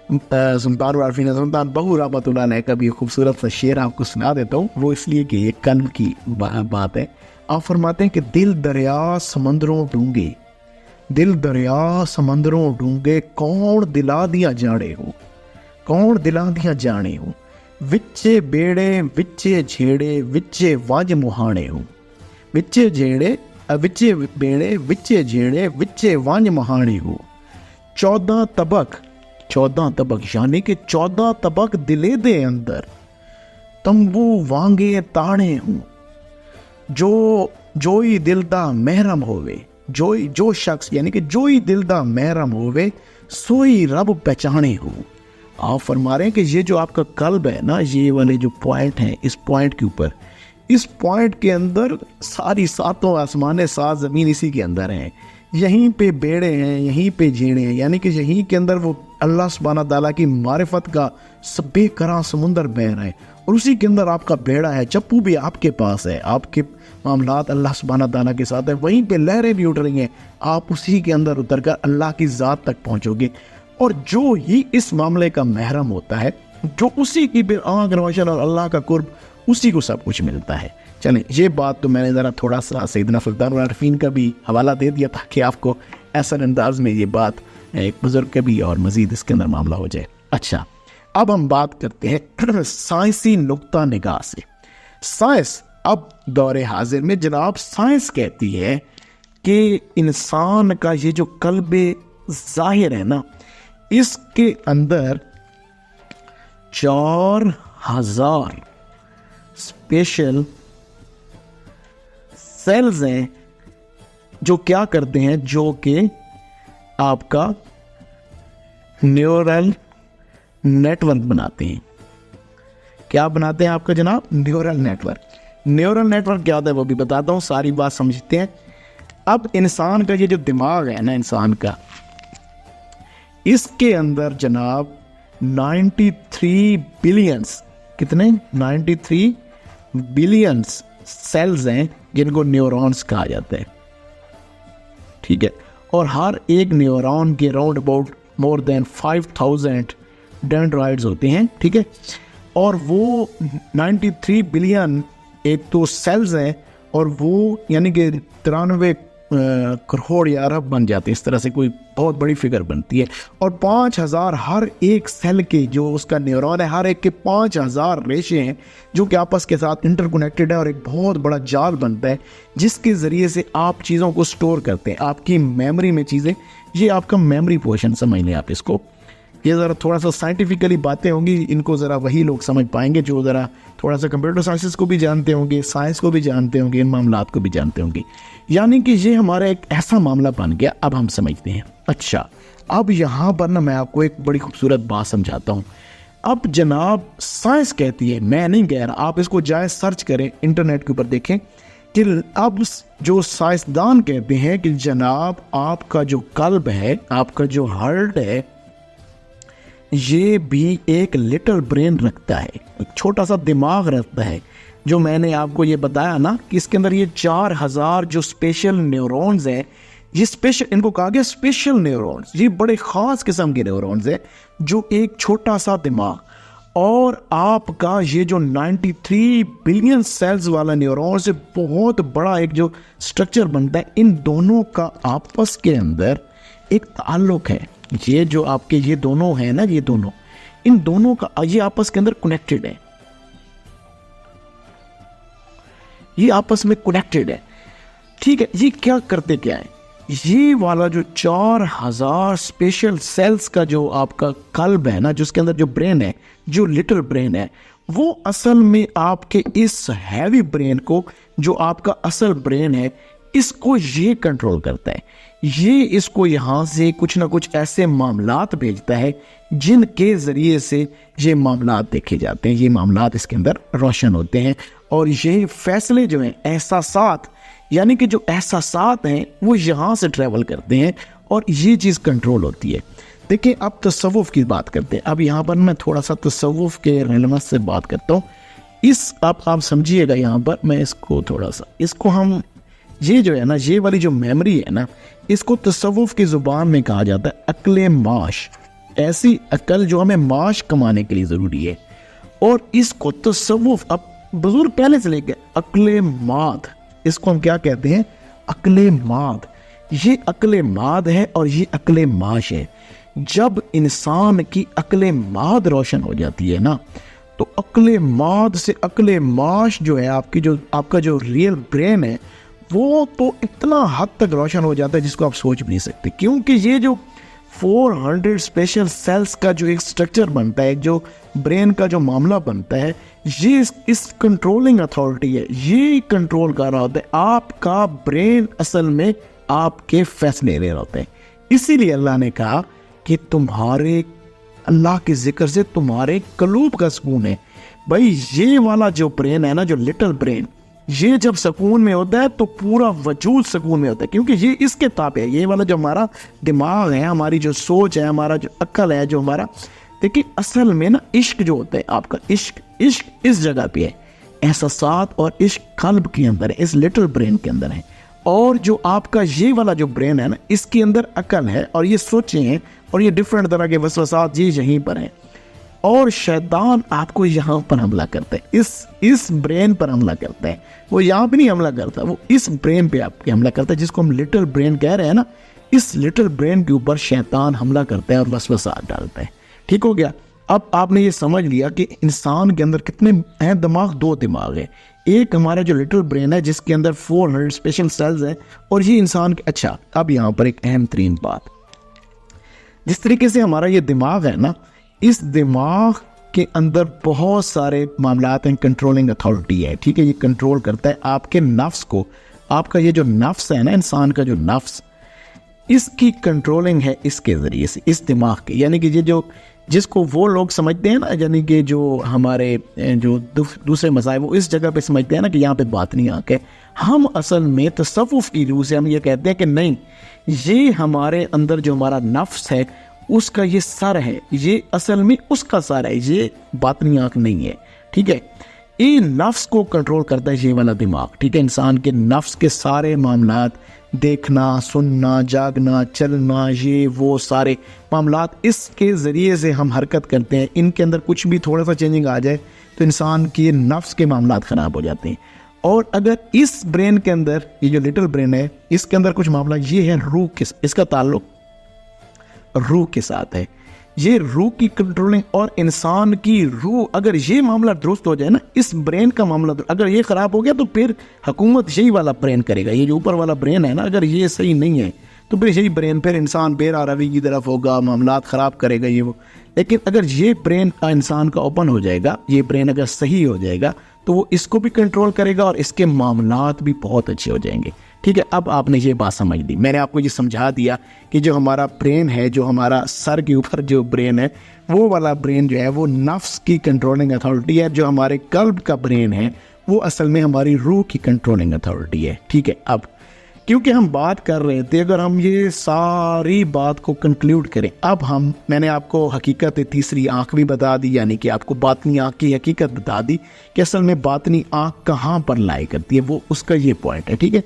سلطان العارفین سلطان بہو رحمۃ اللہ علیہ کا بھی خوبصورت سا شعر آپ کو سنا دیتا ہوں. وہ اس لیے کہ یہ قلب کی بات ہے. آپ فرماتے ہیں کہ دل دریا سمندروں ڈونگے دل دریا سمندروں ڈونگے کون دلا دیا جاڑے ہو کون دلا دیا جانے ہو وچے بیڑے وچے جھیڑے وچے واج مہانے ہو وچے جھیڑے وچے بیڑے وچے جھیڑے وچے وانج مہانے ہو 14 طبق یعنی کہ 14 طبق دلے دے اندر تمبو وانگے تاڑے ہوں جوئی دل دا محرم ہوئے جو شخص یعنی کہ جوئی دل دا محرم ہوئے سوئی رب پہچانے ہو. آپ فرما رہے ہیں کہ یہ جو آپ کا قلب ہے نا یہ والے جو پوائنٹ ہیں اس پوائنٹ کے اوپر اس پوائنٹ کے اندر ساری ساتوں آسمانیں سات زمین اسی کے اندر ہیں. یہیں پہ بیڑے ہیں یہیں پہ جھیڑے ہیں یعنی کہ یہیں کے اندر وہ اللہ سبحانہ تعالیٰ کی معرفت کا بے کراں سمندر بہ رہا ہے اور اسی کے اندر آپ کا بیڑا ہے. چپو بھی آپ کے پاس ہے آپ کے معاملات اللہ سبحانہ تعالیٰ کے ساتھ ہے. وہیں پہ لہریں بھی اٹھ رہی ہیں آپ اسی کے اندر اتر کر اللہ کی ذات تک پہنچو گے. اور جو ہی اس معاملے کا محرم ہوتا ہے جو اسی کی پھر آنکھ روشن اور اللہ کا قرب اسی کو سب کچھ ملتا ہے. چلیں یہ بات تو میں نے ذرا تھوڑا سا سیدنا سلطان العارفین کا بھی حوالہ دے دیا تاکہ آپ کو ایسا انداز میں یہ بات ایک بزرگ کا بھی اور مزید اس کے اندر معاملہ ہو جائے. اچھا اب ہم بات کرتے ہیں سائنسی نقطہ نگاہ سے. سائنس اب دور حاضر میں جناب سائنس کہتی ہے کہ انسان کا یہ جو قلب ظاہر ہے نا اس کے اندر 4000 اسپیشل سیلز ہیں جو کیا کرتے ہیں جو کہ آپ کا نیورل نیٹ ورک بناتے ہیں. کیا بناتے ہیں آپ کا جناب؟ Neural network. Neural network کیا ہوتا ہے وہ بھی بتاتا ہوں ساری بات سمجھتے ہیں. اب انسان کا یہ جو دماغ ہے نا انسان کا اس کے اندر جناب 93 بلینز کتنے 93 بلینز سیلز ہیں جن کو نیورونز کہا جاتا ہے. ٹھیک ہے. اور ہر ایک نیورون کے راؤنڈ اباؤٹ مور دین 5000 ڈینڈرائڈز ہوتے ہیں. ٹھیک ہے. اور وہ 93 بلین ایک تو سیلز ہیں اور وہ یعنی کہ 93 کروڑ یا ارب بن جاتے ہیں. اس طرح سے کوئی بہت بڑی فگر بنتی ہے. اور 5000 ہر ایک سیل کے جو اس کا نیورون ہے ہر ایک کے 5000 ریشے ہیں جو کہ آپس کے ساتھ انٹر کنیکٹڈ ہے اور ایک بہت بڑا جال بنتا ہے جس کے ذریعے سے آپ چیزوں کو سٹور کرتے ہیں آپ کی میموری میں چیزیں. یہ آپ کا میموری پورشن سمجھ لیں آپ اس کو. یہ ذرا تھوڑا سا سائنٹیفکلی باتیں ہوں گی ان کو ذرا وہی لوگ سمجھ پائیں گے جو ذرا تھوڑا سا کمپیوٹر سائنسز کو بھی جانتے ہوں گے سائنس کو بھی جانتے ہوں گے ان معاملات کو بھی جانتے ہوں گے. یعنی کہ یہ ہمارا ایک ایسا معاملہ بن گیا. اب ہم سمجھتے ہیں. اچھا اب یہاں پر نا میں آپ کو ایک بڑی خوبصورت بات سمجھاتا ہوں. اب جناب سائنس کہتی ہے میں نہیں کہہ رہا آپ اس کو جائیں سرچ کریں انٹرنیٹ کے اوپر دیکھیں کہ اب جو سائنسدان کہتے ہیں کہ جناب آپ کا جو قلب ہے آپ کا جو ہارٹ ہے یہ بھی ایک لٹل برین رکھتا ہے ایک چھوٹا سا دماغ رکھتا ہے. جو میں نے آپ کو یہ بتایا نا کہ اس کے اندر یہ 4000 جو اسپیشل نیورونز ہیں یہ اسپیشل ان کو کہا گیا اسپیشل نیورونز. یہ بڑے خاص قسم کے نیورونز ہیں جو ایک چھوٹا سا دماغ اور آپ کا یہ جو 93 بلین سیلز والا نیورون سے بہت بڑا ایک جو سٹرکچر بنتا ہے، ان دونوں کا آپس کے اندر ایک تعلق ہے. یہ جو آپ کے یہ دونوں ہیں نا، یہ دونوں، ان دونوں کا یہ آپس کے اندر کنیکٹڈ ہے، یہ آپس میں کنیکٹڈ ہے. ٹھیک ہے، یہ کیا کرتے کیا ہے؟ یہ والا جو 4000 اسپیشل سیلز کا جو آپ کا قلب ہے نا، جس کے اندر جو برین ہے، جو لٹل برین ہے، وہ اصل میں آپ کے اس ہیوی برین کو، جو آپ کا اصل برین ہے، اس کو یہ کنٹرول کرتا ہے. یہ اس کو یہاں سے کچھ نہ کچھ ایسے معاملات بھیجتا ہے جن کے ذریعے سے یہ معاملات دیکھے جاتے ہیں، یہ معاملات اس کے اندر روشن ہوتے ہیں. اور یہ فیصلے جو ہیں، احساسات، یعنی کہ جو احساسات ہیں وہ یہاں سے ٹریول کرتے ہیں اور یہ چیز کنٹرول ہوتی ہے. دیکھیں اب تصوف کی بات کرتے ہیں. اب یہاں پر میں تھوڑا سا تصوف کے ریلیونس سے بات کرتا ہوں. اس آپ سمجھیے گا، یہاں پر میں اس کو تھوڑا سا، اس کو ہم یہ جو ہے نا، یہ والی جو میموری ہے نا، اس کو تصوف کی زبان میں کہا جاتا ہے عقل معاش. ایسی عقل جو ہمیں معاش کمانے کے لیے ضروری ہے. اور اس کو تصوف اب بزرگ پہلے سے لے کے عقل ماد، اس کو ہم کیا کہتے ہیں؟ عقل ماد. یہ عقل ماد ہے اور یہ عقل معاش ہے. جب انسان کی عقل ماد روشن ہو جاتی ہے نا، تو عقل ماد سے عقل معاش جو ہے، آپ کا جو ریئل برین ہے، وہ تو اتنا حد تک روشن ہو جاتا ہے جس کو آپ سوچ بھی نہیں سکتے. کیونکہ یہ جو 400 اسپیشل سیلز کا جو ایک سٹرکچر بنتا ہے، جو برین کا جو معاملہ بنتا ہے، یہ اس کنٹرولنگ اتھارٹی ہے. یہ کنٹرول کر رہا ہوتا ہے آپ کا برین، اصل میں آپ کے فیصلے لے رہے ہوتے ہیں. اسی لیے اللہ نے کہا کہ تمہارے اللہ کے ذکر سے تمہارے قلوب کا سکون ہے. بھائی یہ والا جو برین ہے نا، جو لٹل برین، یہ جب سکون میں ہوتا ہے تو پورا وجود سکون میں ہوتا ہے، کیونکہ یہ اس کے تابع ہے. یہ والا جو ہمارا دماغ ہے، ہماری جو سوچ ہے، ہمارا جو عقل ہے، جو ہمارا، دیکھیں اصل میں نا عشق جو ہوتا ہے، آپ کا عشق اس جگہ پہ ہے. احساسات اور عشق قلب کے اندر ہے، اس لٹل برین کے اندر ہے. اور جو آپ کا یہ والا جو برین ہے نا، اس کے اندر عقل ہے اور یہ سوچیں ہیں اور یہ ڈفرینٹ طرح کے وسوسات یہ یہیں پر ہیں. اور شیطان آپ کو یہاں پر حملہ کرتا ہے، اس برین پر حملہ کرتا ہے. وہ یہاں پہ نہیں حملہ کرتا، وہ اس برین پہ آپ کے حملہ کرتا ہے، جس کو ہم لٹل برین کہہ رہے ہیں نا. اس لٹل برین کے اوپر شیطان حملہ کرتا ہے اور وسوسات ڈالتا ہے. ٹھیک ہو گیا؟ اب آپ نے یہ سمجھ لیا کہ انسان کے اندر کتنے ہیں دماغ. 2 دماغ ہے. ایک ہمارا جو لٹل برین ہے جس کے اندر 400 اسپیشل سیلز ہیں، اور یہ انسان کے. اچھا اب یہاں پر ایک اہم ترین بات، جس طریقے سے ہمارا یہ دماغ ہے نا، اس دماغ کے اندر بہت سارے معاملات ہیں. کنٹرولنگ اتھارٹی ہے. ٹھیک ہے، یہ کنٹرول کرتا ہے آپ کے نفس کو. آپ کا یہ جو نفس ہے نا، انسان کا جو نفس، اس کی کنٹرولنگ ہے اس کے ذریعے سے، اس دماغ کے. یعنی کہ یہ جو جس کو وہ لوگ سمجھتے ہیں نا، یعنی کہ جو ہمارے جو دوسرے مذاہب وہ اس جگہ پہ سمجھتے ہیں نا کہ یہاں پہ باطنی آنکھ ہے. ہم اصل میں تصوف کی روح سے ہم یہ کہتے ہیں کہ نہیں، یہ ہمارے اندر جو ہمارا نفس ہے اس کا یہ سر ہے، یہ اصل میں اس کا سر ہے، یہ باطنی آنکھ نہیں ہے. ٹھیک ہے، یہ نفس کو کنٹرول کرتا ہے یہ والا دماغ. ٹھیک ہے، انسان کے نفس کے سارے معاملات، دیکھنا، سننا، جاگنا، چلنا، یہ وہ سارے معاملات اس کے ذریعے سے ہم حرکت کرتے ہیں. ان کے اندر کچھ بھی تھوڑا سا چینجنگ آ جائے تو انسان کے نفس کے معاملات خراب ہو جاتے ہیں. اور اگر اس برین کے اندر، یہ جو لٹل برین ہے، اس کے اندر کچھ معاملہ، یہ ہے روح کے، اس کا تعلق روح کے ساتھ ہے. یہ روح کی کنٹرولنگ. اور انسان کی روح، اگر یہ معاملہ درست ہو جائے نا، اس برین کا معاملہ اگر یہ خراب ہو گیا تو پھر حکومت یہی والا برین کرے گا. یہ جو اوپر والا برین ہے نا، اگر یہ صحیح نہیں ہے تو پھر یہی برین، پھر انسان بے روی کی طرف ہوگا، معاملات خراب کرے گا یہ وہ. لیکن اگر یہ برین انسان کا اوپن ہو جائے گا، یہ برین اگر صحیح ہو جائے گا تو وہ اس کو بھی کنٹرول کرے گا اور اس کے معاملات بھی بہت اچھے ہو جائیں گے. ٹھیک ہے، اب آپ نے یہ بات سمجھ لی. میں نے آپ کو یہ سمجھا دیا کہ جو ہمارا برین ہے، جو ہمارا سر کے اوپر جو برین ہے، وہ والا برین جو ہے وہ نفس کی کنٹرولنگ اتھارٹی ہے. جو ہمارے قلب کا برین ہے وہ اصل میں ہماری روح کی کنٹرولنگ اتھارٹی ہے. ٹھیک ہے، اب کیونکہ ہم بات کر رہے تھے، اگر ہم یہ ساری بات کو کنکلیوڈ کریں، اب میں نے آپ کو حقیقت تیسری آنکھ بھی بتا دی، یعنی کہ آپ کو باطنی آنکھ کی حقیقت بتا دی کہ اصل میں باطنی آنکھ کہاں پر لائے کرتی ہے، وہ اس کا یہ پوائنٹ ہے، ٹھیک ہے۔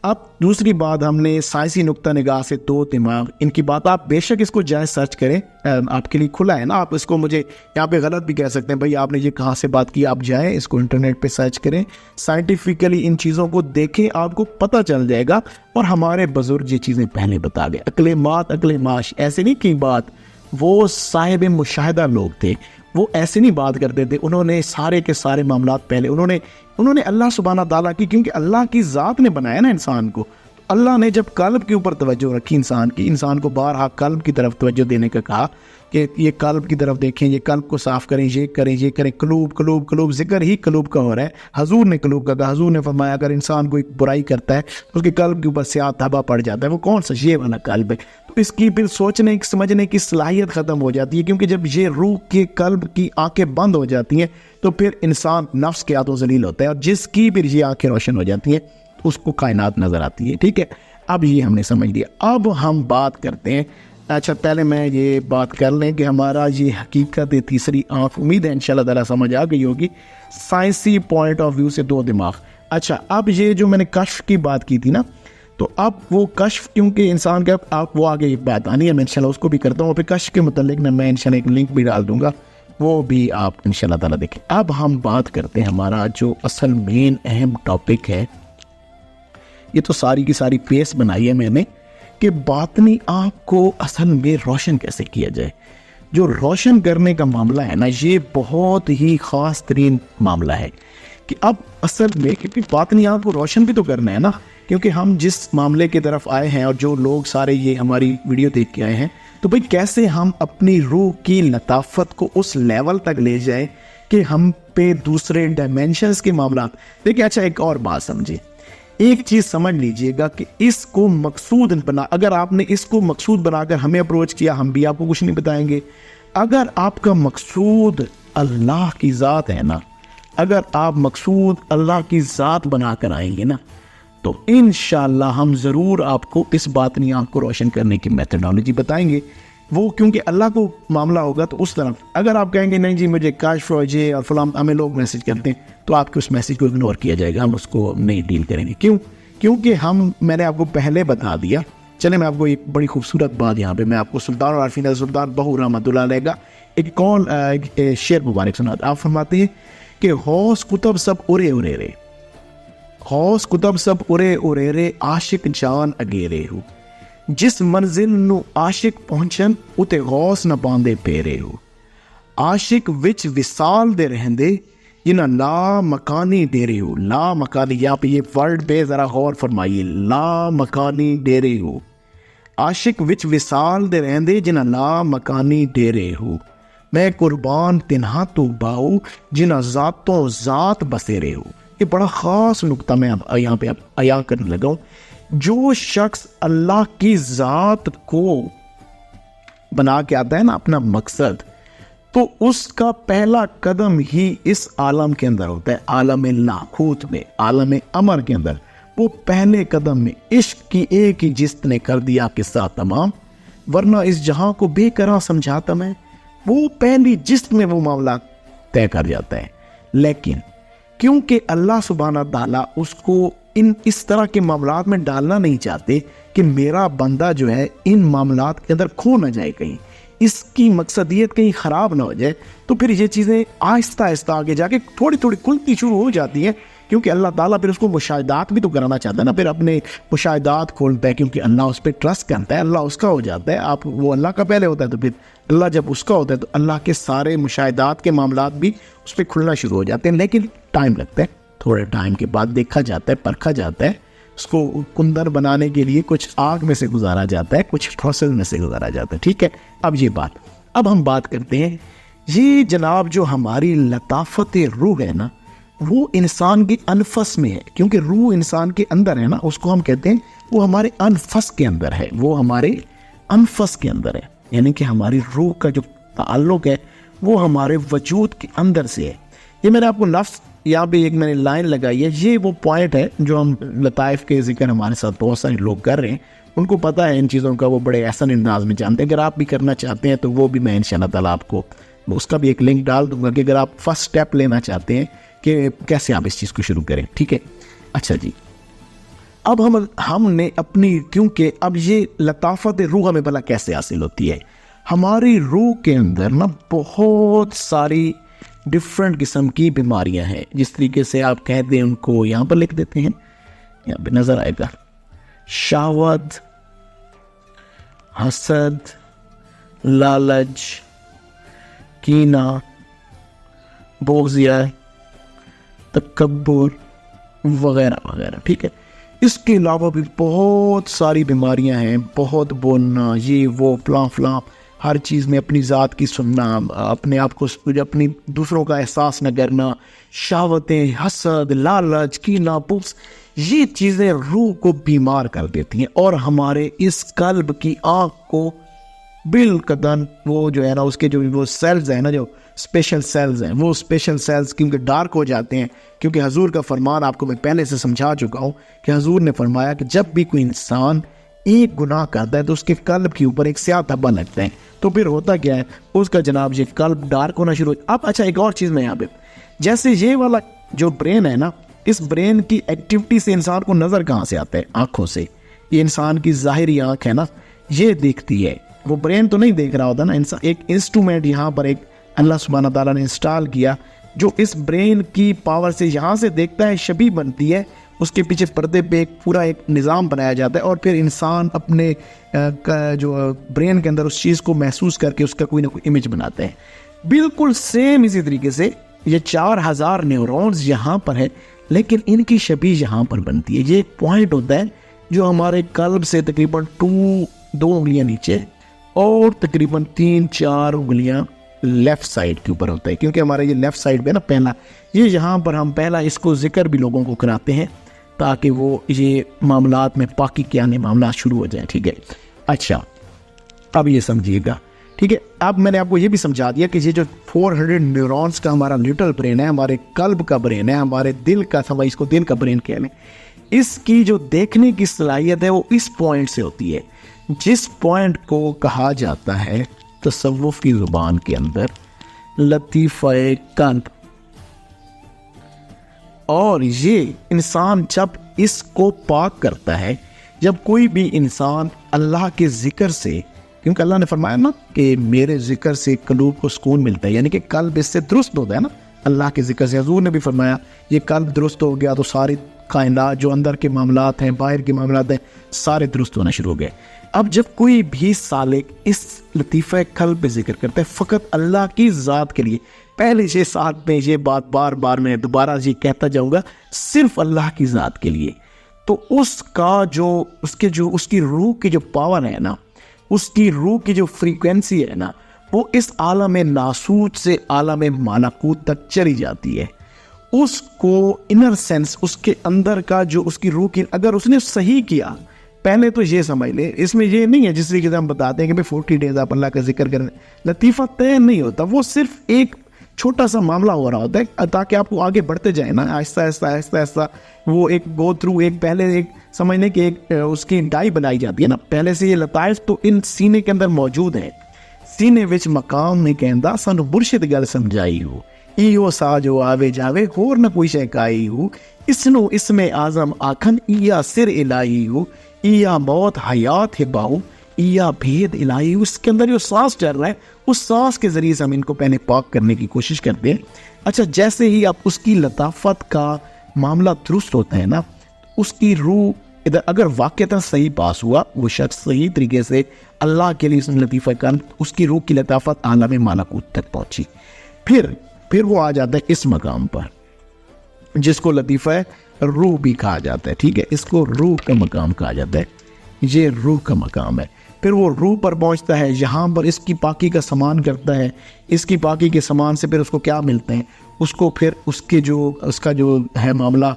اب دوسری بات ہم نے سائنسی نقطہ نگاہ سے دو دماغ، ان کی بات آپ بے شک اس کو جائیں سرچ کریں، آپ کے لیے کھلا ہے نا، آپ اس کو مجھے یہاں پہ غلط بھی کہہ سکتے ہیں، بھائی آپ نے یہ کہاں سے بات کی، آپ جائیں اس کو انٹرنیٹ پہ سرچ کریں، سائنٹیفکلی ان چیزوں کو دیکھیں، آپ کو پتہ چل جائے گا۔ اور ہمارے بزرگ یہ چیزیں پہلے بتا گئے، عقل معاش ایسے نہیں کی بات، وہ صاحب مشاہدہ لوگ تھے، وہ ایسے نہیں بات کرتے تھے، انہوں نے سارے کے سارے معاملات پہلے انہوں نے اللہ سبحانہ تعالیٰ کی، کیونکہ اللہ کی ذات نے بنایا نا انسان کو، اللہ نے جب قلب کے اوپر توجہ رکھی انسان کو بارہا قلب کی طرف توجہ دینے کا کہا کہ یہ قلب کی طرف دیکھیں، یہ قلب کو صاف کریں، یہ کریں، قلوب ذکر ہی قلوب کا ہو رہا ہے، حضور نے قلوب کا کہا، حضور نے فرمایا اگر انسان کوئی برائی کرتا ہے اس کے قلب کے اوپر سیاہ دھبا پڑ جاتا ہے، وہ کون سا؟ یہ والا قلب ہے۔ تو اس کی پھر سوچنے سمجھنے کی صلاحیت ختم ہو جاتی ہے، کیونکہ جب یہ روح کے قلب کی آنکھیں بند ہو جاتی ہیں تو پھر انسان نفس کے ہاتھوں ذلیل ہوتا ہے، اور جس کی پھر یہ آنکھیں روشن ہو جاتی ہیں اس کو کائنات نظر آتی ہے، ٹھیک ہے۔ اب یہ ہم نے سمجھ لیا، اب ہم بات کرتے ہیں، اچھا پہلے میں یہ بات کر لیں کہ ہمارا یہ حقیقت تیسری آنکھ، امید ہے انشاءاللہ تعالیٰ سمجھ آ گئی ہوگی، سائنسی پوائنٹ آف ویو سے دو دماغ۔ اچھا اب یہ جو میں نے کشف کی بات کی تھی نا، تو اب وہ کشف کیونکہ انسان کا آپ وہ آگے بات آنی ہے، میں انشاءاللہ اس کو بھی کرتا ہوں، پھر کشف کے متعلق نا میں انشاءاللہ ایک لنک بھی ڈال دوں گا، وہ بھی آپ انشاءاللہ تعالیٰ دیکھیں۔ اب ہم بات کرتے ہیں، ہمارا جو اصل مین اہم ٹاپک ہے، یہ تو ساری کی ساری پیس بنائی ہے میں نے کہ باطنی آنکھ کو اصل میں روشن کیسے کیا جائے۔ جو روشن کرنے کا معاملہ ہے نا، یہ بہت ہی خاص ترین معاملہ ہے کہ اب اصل میں کیونکہ باطنی آنکھ کو روشن بھی تو کرنا ہے نا، کیونکہ ہم جس معاملے کی طرف آئے ہیں اور جو لوگ سارے یہ ہماری ویڈیو دیکھ کے آئے ہیں، تو بھئی کیسے ہم اپنی روح کی لطافت کو اس لیول تک لے جائیں کہ ہم پہ دوسرے ڈائمینشنز کے معاملات دیکھیں۔ اچھا ایک اور بات سمجھیں، ایک چیز سمجھ لیجئے گا کہ اس کو مقصود اگر آپ نے اس کو مقصود بنا کر ہمیں اپروچ کیا، ہم بھی آپ کو کچھ نہیں بتائیں گے۔ اگر آپ کا مقصود اللہ کی ذات ہے نا، اگر آپ مقصود اللہ کی ذات بنا کر آئیں گے نا، تو انشاءاللہ ہم ضرور آپ کو اس باطنی آنکھ کو روشن کرنے کی میتھڈالوجی بتائیں گے، وہ کیونکہ اللہ کو معاملہ ہوگا تو اس طرف۔ اگر آپ کہیں گے نہیں جی مجھے کاشف ہو جائے اور فلاں، ہمیں لوگ میسج کرتے ہیں، تو آپ کے اس میسج کو اگنور کیا جائے گا، ہم اس کو نہیں ڈیل کریں گے۔ کیونکہ میں نے آپ کو پہلے بتا دیا۔ چلیں میں آپ کو ایک بڑی خوبصورت بات یہاں پہ میں آپ کو سلطان العارفین سلطان بہو رحمۃ اللہ علیہ کا ایک شعر مبارک سناتا۔ آپ فرماتے ہیں کہ ہوس کتب سب ارے ارے رے، ہوس کتب سب ارے ارے رے، عاشق جان اگیرے ہو، جس منزل نو عاشق پہنچن اتے غوث نہ باندے پیرے ہو، عاشق وچ وصال دے رہندے جنہ لا مکانی ڈیرے ہو۔ لا مکانی، یہاں پہ یہ ورڈ پہ ذرا غور فرمائیے، لا مکانی ڈیرے ہو، عاشق وچ وصال دے رہندے جنہ لا مکانی ڈیرے ہو، میں قربان تنہا تو باؤ جنہ ذاتوں ذات بسیرے ہو۔ یہ بڑا خاص نقطہ میں یہاں پہ عیاں کرنے لگا ہوں۔ جو شخص اللہ کی ذات کو بنا کے آتا ہے نا اپنا مقصد، تو اس کا پہلا قدم ہی اس عالم کے اندر ہوتا ہے، عالم لاہوت میں، عالم امر کے اندر۔ وہ پہلے قدم میں عشق کی ایک ہی جست نے کر دیا کے ساتھ تمام، ورنہ اس جہاں کو بے قرار سمجھاتا میں، وہ پہلی جست میں وہ معاملہ طے کر جاتا ہے۔ لیکن کیونکہ اللہ سبحانہ تعالیٰ اس کو اس طرح کے معاملات میں ڈالنا نہیں چاہتے کہ میرا بندہ جو ہے ان معاملات کے اندر کھو نہ جائے، کہیں اس کی مقصدیت کہیں خراب نہ ہو جائے، تو پھر یہ چیزیں آہستہ آہستہ آگے جا کے تھوڑی تھوڑی کھلتی شروع ہو جاتی ہیں، کیونکہ اللہ تعالیٰ پھر اس کو مشاہدات بھی تو کرانا چاہتا ہے نا، پھر اپنے مشاہدات کھولتا ہے، کیونکہ اللہ اس پہ ٹرسٹ کرتا ہے، اللہ اس کا ہو جاتا ہے۔ آپ وہ اللہ کا پہلے ہوتا ہے، تو پھر اللہ جب اس کا ہوتا ہے تو اللہ کے سارے مشاہدات کے معاملات بھی اس پہ کھلنا شروع ہو جاتے ہیں، لیکن ٹائم لگتا ہے، تھوڑے ٹائم کے بعد دیکھا جاتا ہے، پرکھا جاتا ہے، اس کو کندر بنانے کے لیے کچھ آگ میں سے گزارا جاتا ہے، کچھ پروسیس میں سے گزارا جاتا ہے، ٹھیک ہے۔ اب ہم بات کرتے ہیں، یہ جناب جو ہماری لطافت روح ہے نا، وہ انسان کی انفس میں ہے، کیونکہ روح انسان کے اندر ہے نا، اس کو ہم کہتے ہیں وہ ہمارے انفس کے اندر ہے، وہ ہمارے انفس کے اندر ہے، یعنی کہ ہماری روح کا جو تعلق ہے وہ ہمارے وجود کے اندر سے ہے۔ یہ میں نے آپ کو لفظ یہاں پہ ایک میں نے لائن لگائی ہے, یہ وہ پوائنٹ ہے جو ہم لطائف کے ذکر ہمارے ساتھ بہت سارے لوگ کر رہے ہیں, ان کو پتہ ہے ان چیزوں کا, وہ بڑے احسن انداز میں جانتے ہیں. اگر آپ بھی کرنا چاہتے ہیں تو وہ بھی میں انشاءاللہ تعالیٰ آپ کو اس کا بھی ایک لنک ڈال دوں گا کہ اگر آپ فرسٹ سٹیپ لینا چاہتے ہیں کہ کیسے آپ اس چیز کو شروع کریں. ٹھیک ہے, اچھا جی, اب ہم نے اپنی, کیونکہ اب یہ لطافت روح ہمیں بھلا کیسے حاصل ہوتی ہے. ہماری روح کے اندر نا بہت ساری ڈفرینٹ قسم کی بیماریاں ہیں. جس طریقے سے آپ کہتے ہیں ان کو یہاں پر لکھ دیتے ہیں, یہاں پہ نظر آئے گا, شہوت, حسد, لالچ, کینہ, بغضیہ, تکبر وغیرہ وغیرہ. ٹھیک ہے, اس کے علاوہ بھی بہت ساری بیماریاں ہیں, بہت بولنا, یہ وہ فلاں فلاں, ہر چیز میں اپنی ذات کی سننا, اپنے آپ کو اپنی دوسروں کا احساس نہ کرنا, شہوتیں, حسد, لالچ, کینہ, بغض, یہ چیزیں روح کو بیمار کر دیتی ہیں اور ہمارے اس قلب کی آنکھ کو بالقدر وہ جو ہے نا اس کے جو وہ سیلز ہیں نا, جو اسپیشل سیلز ہیں, وہ اسپیشل سیلز کیونکہ ڈارک ہو جاتے ہیں. کیونکہ حضور کا فرمان آپ کو میں پہلے سے سمجھا چکا ہوں کہ حضور نے فرمایا کہ جب بھی کوئی انسان ایک گناہ کرتا ہے تو اس کے قلب کے اوپر ایک سیاہ دھبا لگتا ہے. تو پھر ہوتا کیا ہے, اس کا جناب یہ قلب ڈارک ہونا شروع ہو. اب اچھا ایک اور چیز میں یہاں پہ, جیسے یہ والا جو برین ہے نا, اس برین کی ایکٹیویٹی سے انسان کو نظر کہاں سے آتا ہے؟ آنکھوں سے. یہ انسان کی ظاہری آنکھ ہے نا, یہ دیکھتی ہے, وہ برین تو نہیں دیکھ رہا ہوتا نا. انسان ایک انسٹرومنٹ یہاں پر ایک اللہ سبحانہ تعالیٰ نے انسٹال کیا جو اس برین کی پاور سے یہاں سے دیکھتا ہے, شبیہ بنتی ہے, اس کے پیچھے پردے پہ ایک پورا ایک نظام بنایا جاتا ہے اور پھر انسان اپنے جو برین کے اندر اس چیز کو محسوس کر کے اس کا کوئی نہ کوئی امیج بناتے ہیں. بالکل سیم اسی طریقے سے یہ 4000 نیورونز یہاں پر ہے, لیکن ان کی شبیہ یہاں پر بنتی ہے. یہ ایک پوائنٹ ہوتا ہے جو ہمارے قلب سے تقریباً 2 انگلیاں نیچے اور تقریباً 3-4 انگلیاں لیفٹ سائڈ کے اوپر ہوتا ہے. کیونکہ ہمارا یہ لیفٹ سائڈ پہ نا پہلا, یہ یہاں پر ہم پہلا اس کو ذکر بھی لوگوں کو کراتے ہیں تاکہ وہ یہ معاملات میں پاکی کے آنے معاملات شروع ہو جائیں. ٹھیک ہے, اچھا اب یہ سمجھیے گا. ٹھیک ہے, اب میں نے آپ کو یہ بھی سمجھا دیا کہ یہ جو 400 نیورونز کا ہمارا لٹل برین ہے, ہمارے قلب کا برین ہے, ہمارے دل کا, اس کو دل کا برین کہہ لیں, اس کی جو دیکھنے کی صلاحیت ہے وہ اس پوائنٹ سے ہوتی ہے جس پوائنٹ کو کہا جاتا ہے تصوف کی زبان کے اندر لطیفہ قلب. اور یہ انسان جب اس کو پاک کرتا ہے, جب کوئی بھی انسان اللہ کے ذکر سے, کیونکہ اللہ نے فرمایا نا کہ میرے ذکر سے قلوب کو سکون ملتا ہے, یعنی کہ قلب اس سے درست ہوتا ہے نا اللہ کے ذکر سے. حضور نے بھی فرمایا یہ قلب درست ہو گیا تو ساری کائنات جو اندر کے معاملات ہیں, باہر کے معاملات ہیں, سارے درست ہونا شروع ہو گئے. اب جب کوئی بھی سالک اس لطیفہ قلب پہ ذکر کرتا ہے فقط اللہ کی ذات کے لیے, پہلے سے ساتھ میں یہ بات بار بار میں دوبارہ یہ کہتا جاؤں گا, صرف اللہ کی ذات کے لیے, تو اس کی روح کی جو پاور ہے نا, اس کی روح کی جو فریکوینسی ہے نا, وہ اس عالم ناسوت سے عالم ملکوت تک چلی جاتی ہے. اس کو انر سینس, اس کے اندر کا جو اس کی روح کی, اگر اس نے صحیح کیا, پہلے تو یہ سمجھ لیں, اس میں یہ نہیں ہے جس طریقے سے ہم بتاتے ہیں کہ 40 ڈیز آپ اللہ کا ذکر کریں, لطیفہ طے نہیں ہوتا, وہ صرف ایک چھوٹا سا معاملہ ہو رہا ہوتا ہے تاکہ آپ کو آگے بڑھتے جائیں نا, آہستہ آہستہ آہستہ آہستہ وہ ایک گو تھرو, ایک پہلے ایک سمجھ لیں کہ ایک اس کی ڈائی بنائی جاتی ہے نا, پہلے سے یہ لطائف تو ان سینے کے اندر موجود ہیں. سینے وچ مقام نہیں کہندا سانو مرشد گل سمجھائی ہو, ایو سا جو آوے جاوے ہور نہ کوئی شے کائی ہو, اسنو اس میں اعظم آکھن ایا سر الہی ہو, ایا موت حیات ہے باؤ, ایا بھید الہی. اس کے اندر جو سانس چل رہا ہے, اس سانس کے ذریعے سے ہم ان کو پہلے پاک کرنے کی کوشش کرتے ہیں. اچھا, جیسے ہی آپ اس کی لطافت کا معاملہ درست ہوتا ہے نا, اس کی روح ادھر اگر واقعتاً صحیح پاس ہوا, وہ شخص صحیح طریقے سے اللہ کے لیے اس نے لطیفہ قلب, اس کی روح کی لطافت عالم ملکوت تک پہنچی, پھر وہ آ جاتا ہے اس مقام پر جس کو لطیفہ روح بھی کہا جاتا ہے. ٹھیک ہے, اس کو روح کا مقام کہا جاتا ہے, یہ روح کا مقام ہے. پھر وہ روح پر پہنچتا ہے, یہاں پر اس کی پاکی کا سامان کرتا ہے, اس کی پاکی کے سامان سے پھر اس کو کیا ملتے ہیں, اس کو پھر اس کا جو ہے معاملہ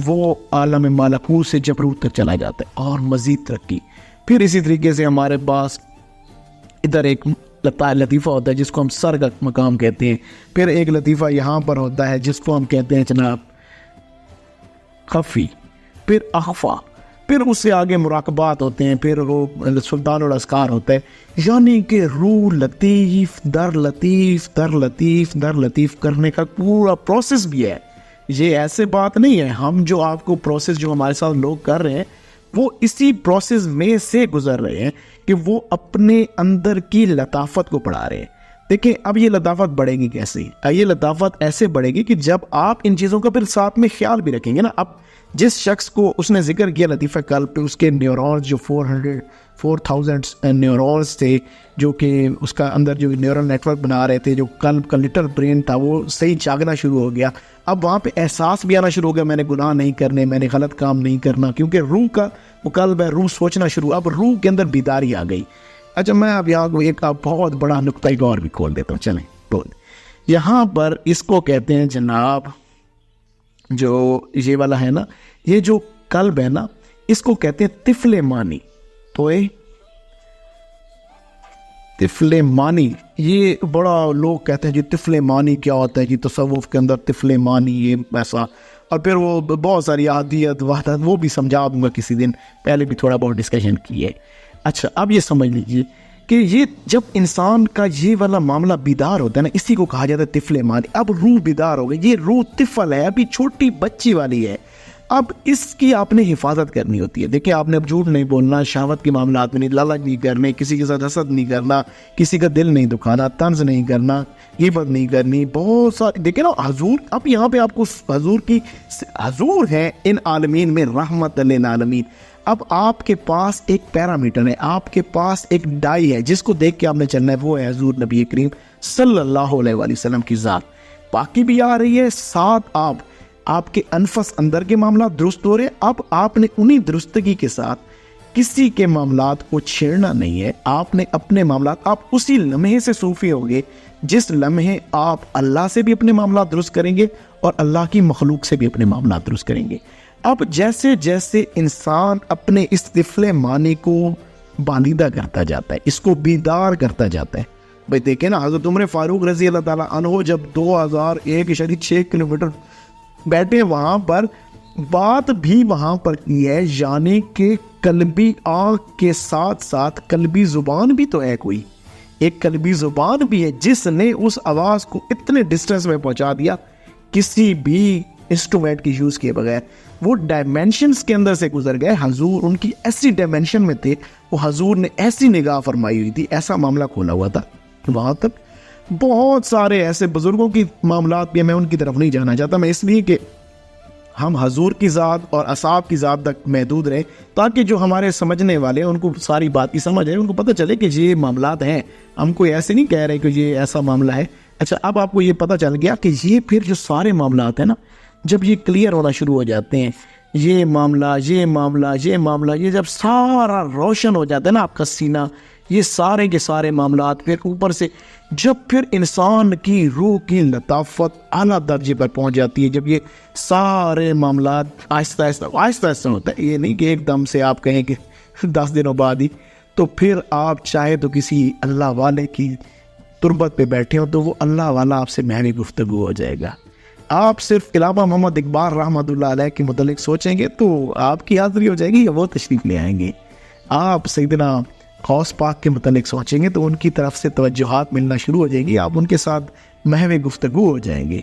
وہ عالم ملکوت سے جبروت تک چلا جاتا ہے اور مزید ترقی. پھر اسی طریقے سے ہمارے پاس ادھر ایک لطیفہ ہوتا ہے جس کو ہم سر کا مقام کہتے ہیں، پھر ایک لطیفہ یہاں پر ہوتا ہے جس کو ہم کہتے ہیں جناب خفی، پھر اخفا، پھر اس سے آگے مراقبات ہوتے ہیں، پھر وہ سلطان الاذکار ہوتا ہے. یعنی کہ روح لطیف در لطیف در لطیف در لطیف کرنے کا پورا پروسیس بھی ہے. یہ ایسے بات نہیں ہے، ہم جو آپ کو پروسیس جو ہمارے ساتھ لوگ کر رہے ہیں وہ اسی پروسیس میں سے گزر رہے ہیں کہ وہ اپنے اندر کی لطافت کو بڑھا رہے ہیں. دیکھیں اب یہ لطافت بڑھے گی کیسے؟ یہ لطافت ایسے بڑھے گی کہ جب آپ ان چیزوں کا پھر ساتھ میں خیال بھی رکھیں گے نا. اب جس شخص کو اس نے ذکر کیا لطیفہ قلب پہ، اس کے نیورونز جو 4,000 نیورونز تھے جو کہ اس کا اندر جو نیورل نیٹ ورک بنا رہے تھے، جو قلب کا لٹل برین تھا وہ صحیح جاگنا شروع ہو گیا. اب وہاں پہ احساس بھی آنا شروع ہو گیا، میں نے گناہ نہیں کرنے، میں نے غلط کام نہیں کرنا، کیونکہ روح کا وہ قلب ہے، روح سوچنا شروع. اب روح کے اندر بیداری آ گئی. اچھا میں اب یہاں کو ایک بہت بڑا نقطۂ غور بھی کھول دیتا ہوں. چلیں بول، یہاں پر اس کو کہتے ہیں جناب، جو یہ والا ہے نا، یہ جو قلب ہے نا، اس کو کہتے ہیں طفل مانی. تو طفل مانی یہ بڑا لوگ کہتے ہیں جی طفل مانی کیا ہوتا ہے جی تصوف کے اندر طفل مانی یہ ایسا، اور پھر وہ بہت ساری عادیت وحدت وہ بھی سمجھا دوں گا کسی دن، پہلے بھی تھوڑا بہت ڈسکشن کی ہے. اچھا اب یہ سمجھ لیجئے کہ یہ جب انسان کا یہ والا معاملہ بیدار ہوتا ہے نا، اسی کو کہا جاتا ہے طفل مانی. اب روح بیدار ہو گئی، یہ روح طفل ہے، ابھی چھوٹی بچی والی ہے. اب اس کی آپ نے حفاظت کرنی ہوتی ہے. دیکھیں آپ نے اب جھوٹ نہیں بولنا، شہوت کے معاملات میں نہیں، لالچ نہیں کرنے، کسی کے ساتھ حسد نہیں کرنا، کسی کا دل نہیں دکھانا، طنز نہیں کرنا، غیبت نہیں کرنی، بہت ساری. دیکھیں نا حضور، اب یہاں پہ آپ کو حضور کی، حضور ہے ان عالمین میں رحمت للعالمین. اب آپ کے پاس ایک پیرامیٹر ہے، آپ کے پاس ایک ڈائی ہے جس کو دیکھ کے آپ نے چلنا ہے، وہ ہے حضور نبی کریم صلی اللہ علیہ وآلہ وسلم کی ذات. باقی بھی آ رہی ہے ساتھ، آپ کے انفس اندر کے معاملات درست ہو رہے ہیں. اب آپ نے انہی درستگی کے ساتھ کسی کے معاملات کو چھیڑنا نہیں ہے. آپ نے اپنے معاملات، آپ اسی لمحے سے صوفی ہوگے جس لمحے آپ اللہ سے بھی اپنے معاملات درست کریں گے اور اللہ کی مخلوق سے بھی اپنے معاملات درست کریں گے. اب جیسے جیسے انسان اپنے اس طفل معنی کو بالیدہ کرتا جاتا ہے، اس کو بیدار کرتا جاتا ہے. بھائی دیکھیں نا حضرت عمر فاروق رضی اللہ تعالیٰ عنہ جب 2001.6 کلومیٹر بیٹھے وہاں پر، بات بھی وہاں پر کی ہے، یعنی کہ قلبی آنکھ کے ساتھ ساتھ قلبی زبان بھی تو ہے، کوئی ایک قلبی زبان بھی ہے جس نے اس آواز کو اتنے ڈسٹنس میں پہنچا دیا کسی بھی انسٹرومنٹ کی یوز کیے بغیر. وہ ڈائمینشنز کے اندر سے گزر گئے. حضور ان کی ایسی ڈائمینشن میں تھے، وہ حضور نے ایسی نگاہ فرمائی ہوئی تھی، ایسا معاملہ کھولا ہوا تھا. وہاں تک بہت سارے ایسے بزرگوں کی معاملات بھی ہیں، میں ان کی طرف نہیں جانا چاہتا، میں اس لیے کہ ہم حضور کی ذات اور اصحاب کی ذات تک محدود رہیں تاکہ جو ہمارے سمجھنے والے ہیں ان کو ساری بات کی سمجھ ہے، ان کو پتہ چلے کہ یہ معاملات ہیں. ہم کوئی ایسے نہیں کہہ رہے کہ یہ ایسا معاملہ ہے. اچھا اب آپ کو یہ پتہ چل گیا کہ یہ پھر جو سارے معاملات ہیں نا، جب یہ کلیئر ہونا شروع ہو جاتے ہیں، یہ معاملہ یہ معاملہ یہ معاملہ، یہ جب سارا روشن ہو جاتا ہے نا آپ کا سینہ، یہ سارے کے سارے معاملات پھر اوپر سے جب پھر انسان کی روح کی لطافت اعلیٰ درجے پر پہنچ جاتی ہے، جب یہ سارے معاملات آہستہ آہستہ ہوتا ہے، یہ نہیں کہ ایک دم سے آپ کہیں کہ 10 دنوں بعد ہی، تو پھر آپ چاہے تو کسی اللہ والے کی تربت پہ بیٹھے ہو تو وہ اللہ والا آپ سے محوی گفتگو ہو جائے گا. آپ صرف علامہ محمد اقبال رحمۃ اللہ علیہ کے متعلق سوچیں گے تو آپ کی حاضری ہو جائے گی، یا وہ تشریف لے آئیں گے. آپ سیدنا غوث پاک کے متعلق سوچیں گے تو ان کی طرف سے توجہات ملنا شروع ہو جائیں گی، آپ ان کے ساتھ محو گفتگو ہو جائیں گے.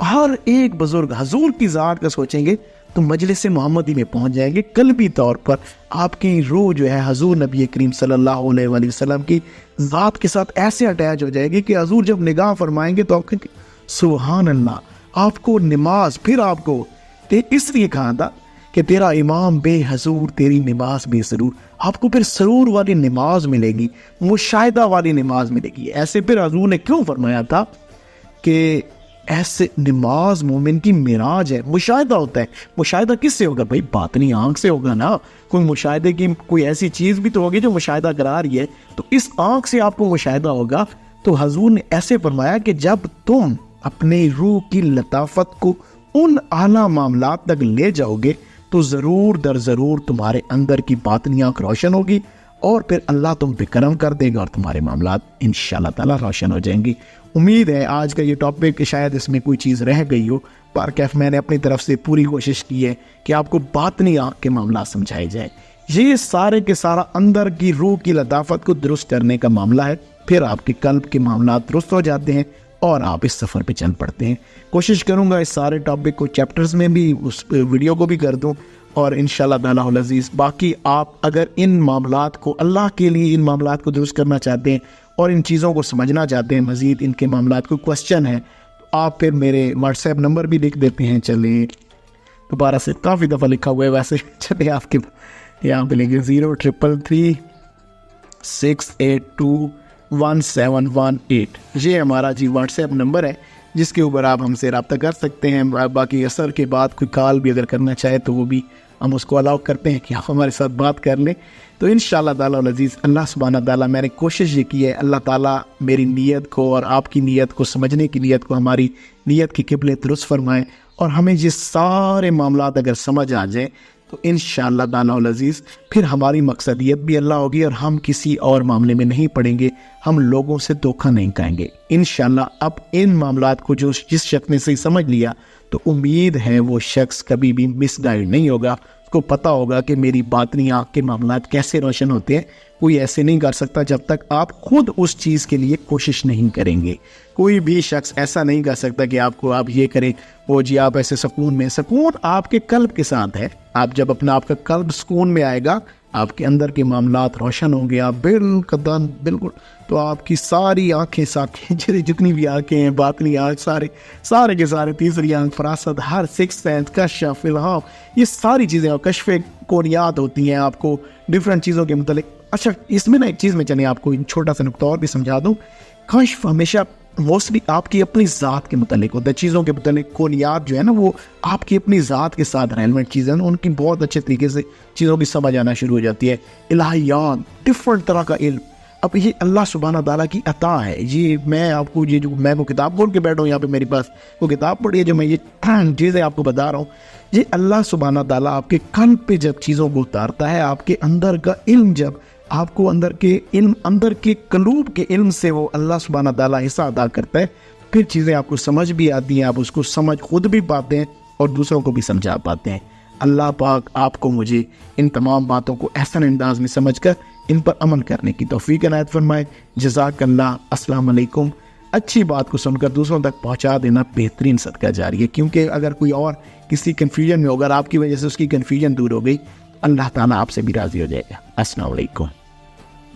ہر ایک بزرگ حضور کی ذات کا سوچیں گے تو مجلس محمدی میں پہنچ جائیں گے. قلبی طور پر آپ کی روح جو ہے حضور نبی کریم صلی اللہ علیہ وآلہ وسلم کی ذات کے ساتھ ایسے اٹیچ ہو جائے گی کہ حضور جب نگاہ فرمائیں گے تو آپ کہیں سبحان اللہ. آپ کو نماز، پھر آپ کو اس لیے کہا تھا کہ تیرا امام بے حضور تیری نماز بے سرور، آپ کو پھر سرور والی نماز ملے گی، مشاہدہ والی نماز ملے گی. ایسے پھر حضور نے کیوں فرمایا تھا کہ ایسے نماز مومن کی معراج ہے، مشاہدہ ہوتا ہے. مشاہدہ کس سے ہوگا بھائی؟ باطنی آنکھ سے ہوگا نا. کوئی مشاہدے کی کوئی ایسی چیز بھی تو ہوگی جو مشاہدہ کرا رہی ہے، تو اس آنکھ سے آپ کو مشاہدہ ہوگا. تو حضور نے ایسے فرمایا کہ جب تم اپنے روح کی لطافت کو ان اعلیٰ معاملات تک لے جاؤ گے تو ضرور در ضرور تمہارے اندر کی باطنی آنکھ روشن ہوگی اور پھر اللہ تم پہ کرم کر دے گا اور تمہارے معاملات انشاءاللہ تعالیٰ روشن ہو جائیں گے۔ امید ہے آج کا یہ ٹاپک شاید اس میں کوئی چیز رہ گئی ہو، پر کیف میں نے اپنی طرف سے پوری کوشش کی ہے کہ آپ کو باطنی آنکھ کے معاملات سمجھائے جائیں۔ یہ سارے کے سارا اندر کی روح کی لطافت کو درست کرنے کا معاملہ ہے، پھر آپ کے قلب کے معاملات درست ہو جاتے ہیں اور آپ اس سفر پہ چل پڑتے ہیں۔ کوشش کروں گا اس سارے ٹاپک کو چیپٹرز میں بھی اس ویڈیو کو بھی کر دوں، اور انشاءاللہ تعالیٰ العزیز باقی آپ اگر ان معاملات کو اللہ کے لیے ان معاملات کو درست کرنا چاہتے ہیں اور ان چیزوں کو سمجھنا چاہتے ہیں، مزید ان کے معاملات کو کوسچن ہے، تو آپ پھر میرے واٹس ایپ نمبر بھی لکھ دیتے ہیں۔ چلیں دوبارہ سے کافی دفعہ لکھا ہوا ہے ویسے، چلیں آپ کے یہاں پہ لکھیں 033368211718، یہ ہمارا واٹس ایپ نمبر ہے جس کے اوپر آپ ہم سے رابطہ کر سکتے ہیں۔ باقی اثر کے بعد کوئی کال بھی اگر کرنا چاہے تو وہ بھی ہم اس کو الاؤ کرتے ہیں کہ آپ ہمارے ساتھ بات کر لیں۔ تو انشاءاللہ تعالیٰ العزیز اللہ سبحانہ تعالیٰ، میں نے کوشش یہ کی ہے اللہ تعالیٰ میری نیت کو اور آپ کی نیت کو سمجھنے کی نیت کو، ہماری نیت کی قبلے درست فرمائیں، اور ہمیں یہ سارے معاملات اگر سمجھ آ جائیں تو انشاءاللہ تعالیٰ العزیز پھر ہماری مقصدیت بھی اللہ ہوگی اور ہم کسی اور معاملے میں نہیں پڑیں گے، ہم لوگوں سے دھوکہ نہیں کھائیں گے انشاءاللہ۔ اب ان معاملات کو جس شخص نے صحیح سمجھ لیا تو امید ہے وہ شخص کبھی بھی مس گائیڈ نہیں ہوگا، اس کو پتہ ہوگا کہ میری باطنی آنکھ کے معاملات کیسے روشن ہوتے ہیں۔ کوئی ایسے نہیں کر سکتا جب تک آپ خود اس چیز کے لیے کوشش نہیں کریں گے۔ کوئی بھی شخص ایسا نہیں کر سکتا کہ آپ یہ کریں، وہ جی آپ ایسے سکون میں، سکون آپ کے قلب کے ساتھ ہے۔ آپ جب اپنا آپ کا قلب سکون میں آئے گا، آپ کے اندر کے معاملات روشن ہوں گے، آپ بالکل تو آپ کی ساری آنکھیں جتنی بھی آنکھیں ہیں، باطنی آنکھ، سارے کے سارے، تیسری آنکھ، فراست، ہر سکس سینس، کشف، الہام، یہ ساری چیزیں اور کشف کونیات ہوتی ہیں آپ کو ڈفرینٹ چیزوں کے متعلق۔ اچھا اس میں ایک چیز میں چلیں آپ کو چھوٹا سا نقطہ اور بھی سمجھا دوں۔ کشف ہمیشہ موسٹلی آپ کی اپنی ذات کے متعلق ہوتا ہے، چیزوں کے متعلق۔ کونیات جو ہے نا وہ آپ کی اپنی ذات کے ساتھ ریلیونٹ چیزیں ہیں، ان کی بہت اچھے طریقے سے چیزوں کی سمجھ آنا شروع ہو جاتی ہے۔ الہیات، ڈفرنٹ طرح کا علم، اب یہ اللہ سبحانہ تعالیٰ کی عطا ہے۔ یہ میں آپ کو میں کو کتاب کھول کے بیٹھا ہوں یہاں پہ، میرے پاس وہ کتاب پڑھی ہے جو میں یہ چیزیں آپ کو بتا رہا ہوں۔ یہ اللہ سبحانہ تعالیٰ آپ کے قلب پہ جب چیزوں کو اتارتا ہے، آپ کے اندر کا علم، جب آپ کو اندر کے قلوب کے علم سے وہ اللہ سبحانہ تعالیٰ حصہ ادا کرتا ہے، پھر چیزیں آپ کو سمجھ بھی آتی ہیں، آپ اس کو سمجھ خود بھی پاتے ہیں اور دوسروں کو بھی سمجھا پاتے ہیں۔ اللہ پاک آپ کو مجھے ان تمام باتوں کو احسن انداز میں سمجھ کر ان پر عمل کرنے کی توفیق عنایت فرمائے۔ جزاک اللہ۔ السلام علیکم۔ اچھی بات کو سن کر دوسروں تک پہنچا دینا بہترین صدقہ جاری ہے، کیونکہ اگر کوئی اور کسی کنفیوژن میں ہوگا، آپ کی وجہ سے اس کی کنفیوژن دور ہو گئی، اللہ تعالیٰ آپ سے بھی راضی ہو جائے گا۔ السلام علیکم۔